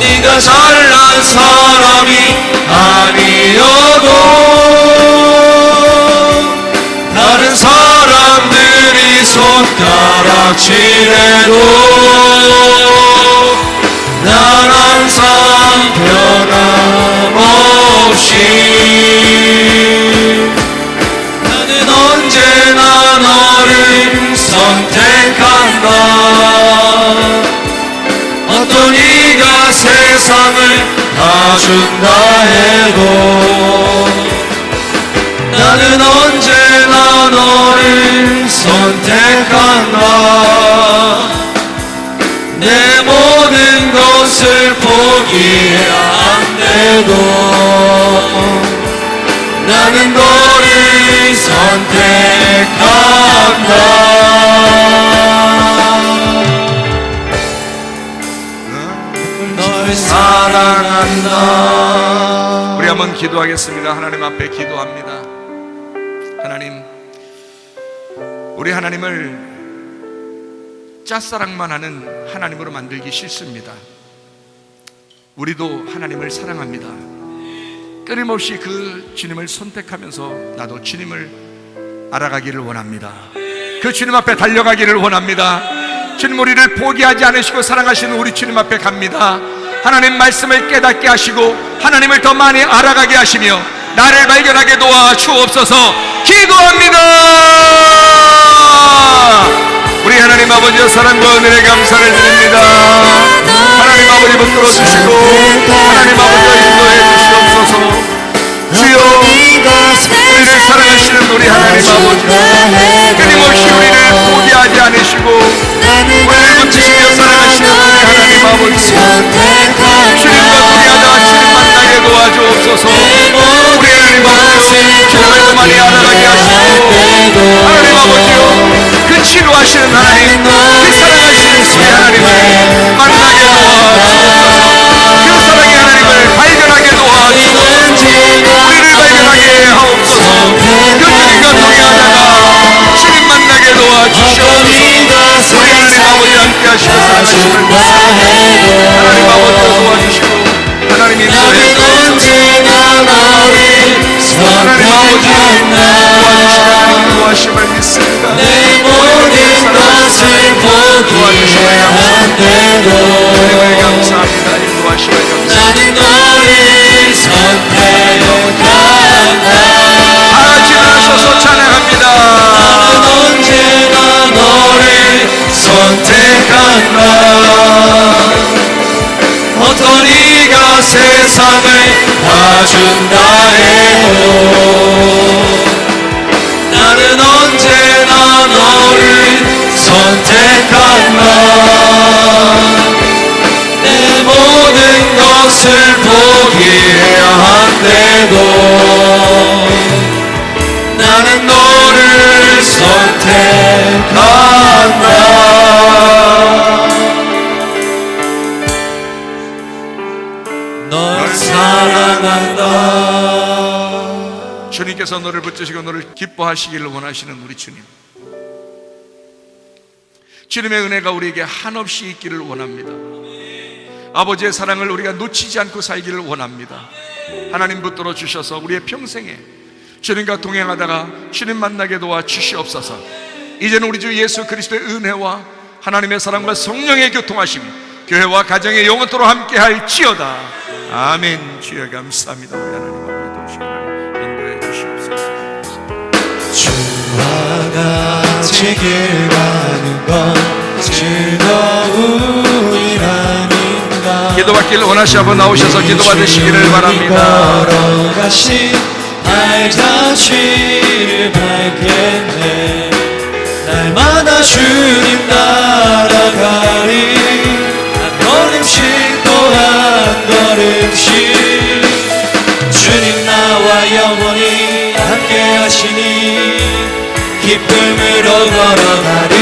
네가 잘난 사람이 아니어도 다른 사람들이 손가락질해도 어떤 이가 세상을 다 준다 해도 나는 언제나 너를 선택한다. 내 모든 것을 포기해야 돼도 나는 너를 선택한다. 널 사랑한다. 우리 한번 기도하겠습니다. 하나님 앞에 기도합니다. 하나님, 우리 하나님을 짝사랑만 하는 하나님으로 만들기 싫습니다. 우리도 하나님을 사랑합니다. 끊임없이 그 주님을 선택하면서 나도 주님을 알아가기를 원합니다. 그 주님 앞에 달려가기를 원합니다. 주님, 우리를 포기하지 않으시고 사랑하시는 우리 주님 앞에 갑니다. 하나님 말씀을 깨닫게 하시고 하나님을 더 많이 알아가게 하시며 나를 발견하게 도와 주옵소서. 기도합니다. 우리 하나님 아버지의 사랑과 은혜에 감사를 드립니다. 하나님 아버지 붙들어 주시고 하나님 아버지와 인도해 주시옵소서. 주여, 우리를 사랑하시는 우리 하나님 아버지, 끊임없이 우리를 포기하지 않으시고 우리를 붙이시며 사랑하시는 우리 하나님 아버지, 주님과 동의하다 주님 만나게 도와주옵소서. 우리 하나님 아버지, 주님을 더 많이 알아가게 하시고 하나님 아버지요, 그 치료하시는 하나님, 그 사랑하시는 우리 하나님을 만나게 도와주옵소서. 그 사랑의 하나님을 발견하게 도와주옵소서. 우리를 발견하게 하옵소서. 그 주님과 동행하다가 주님 만나게 도와주시옵소서. 우리 하나님 아버지 함께 하시고 사랑하시는 하나님 아버지 도와주시고 하나님 인도해 주옵소서. 하나님 아버지 도와주심을 믿습니다. 내 모든 것을 포기해야 돼도 은혜를 감사합니다. 인도하심을 감사합니다. 나는 너를 선택한다. 다 같이 일어서서 찬양합니다. 나는 언제나 너를 선택한다. 어떤 이가 세상을 다 준다 해도 나는 언제나 너를 선택한다. 내 모든 것을 포기해야 한데도 나는 너를 선택한다. 널 사랑한다. 주님께서 너를 붙드시고 너를 기뻐하시기를 원하시는 우리 주님, 주님의 은혜가 우리에게 한없이 있기를 원합니다. 아버지의 사랑을 우리가 놓치지 않고 살기를 원합니다. 하나님 붙들어 주셔서 우리의 평생에 주님과 동행하다가 주님 만나게 도와 주시옵소서. 이제는 우리 주 예수 그리스도의 은혜와 하나님의 사랑과 성령의 교통하심이 교회와 가정에 영원토록 함께 할지어다. 아멘. 주여 감사합니다. 우리 하나님 아버지 도우시고 인도해 주시옵소서. 주와 같이 길 가는 건 즐거움이라는가. 기도받기를 원하시는 분 나오셔서 기도받으시기를 바랍니다. 걸어가신 나의 자취를 밝겠네. 날마다 주님 따라가리. 한 걸음씩 또 한 걸음씩 주님 나와 영원히 함께 하시니 기쁨으로 걸어가리.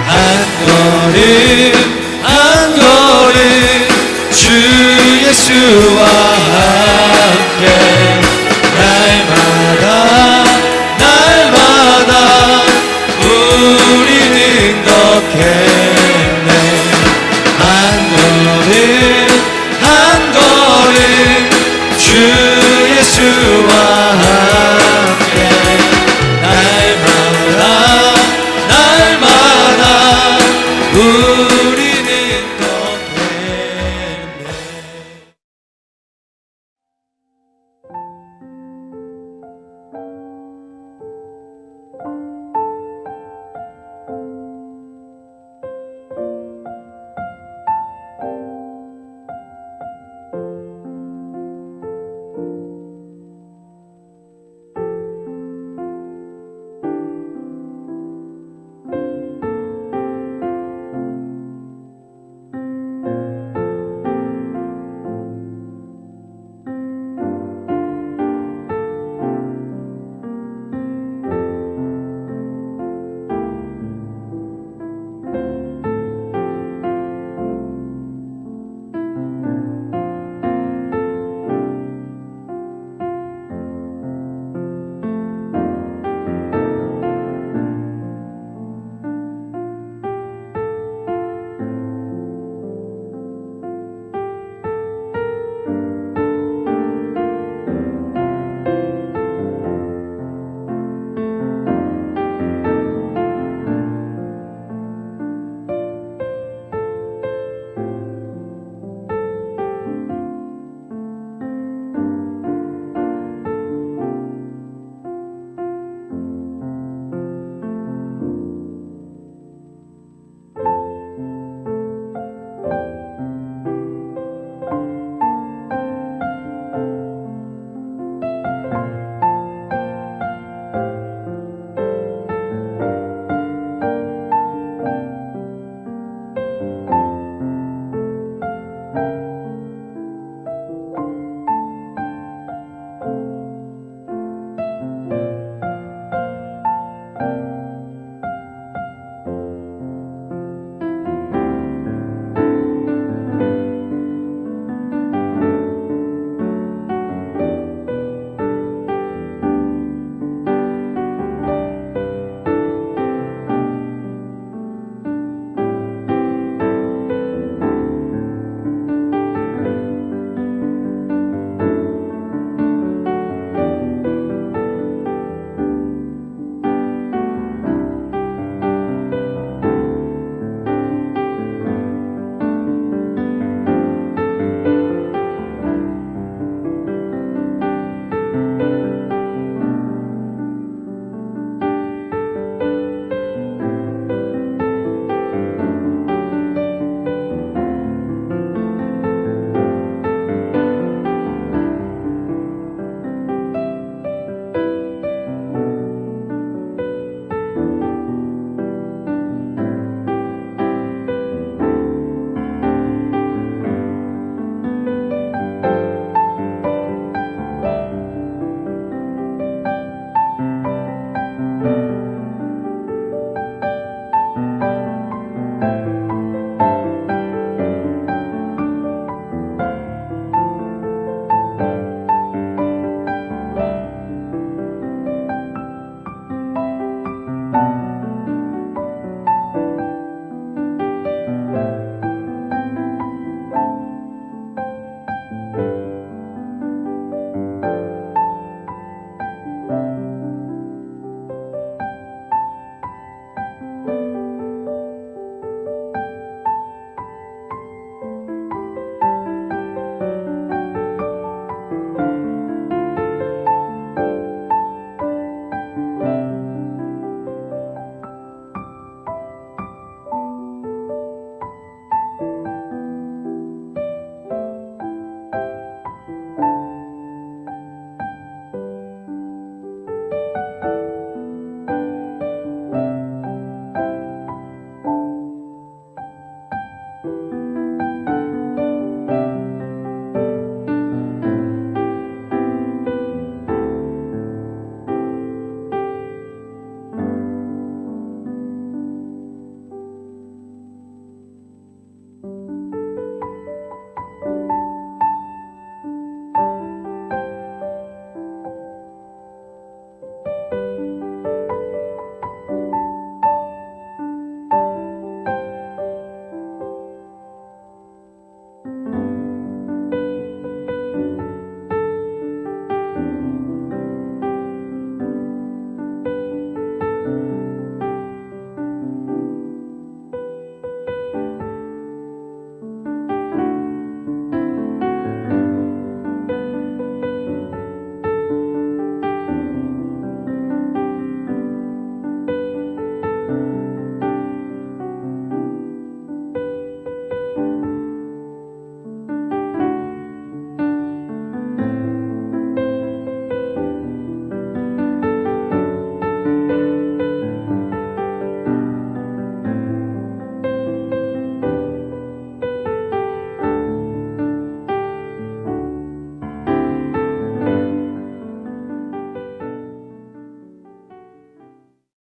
한 걸음 한 걸음 주 예수와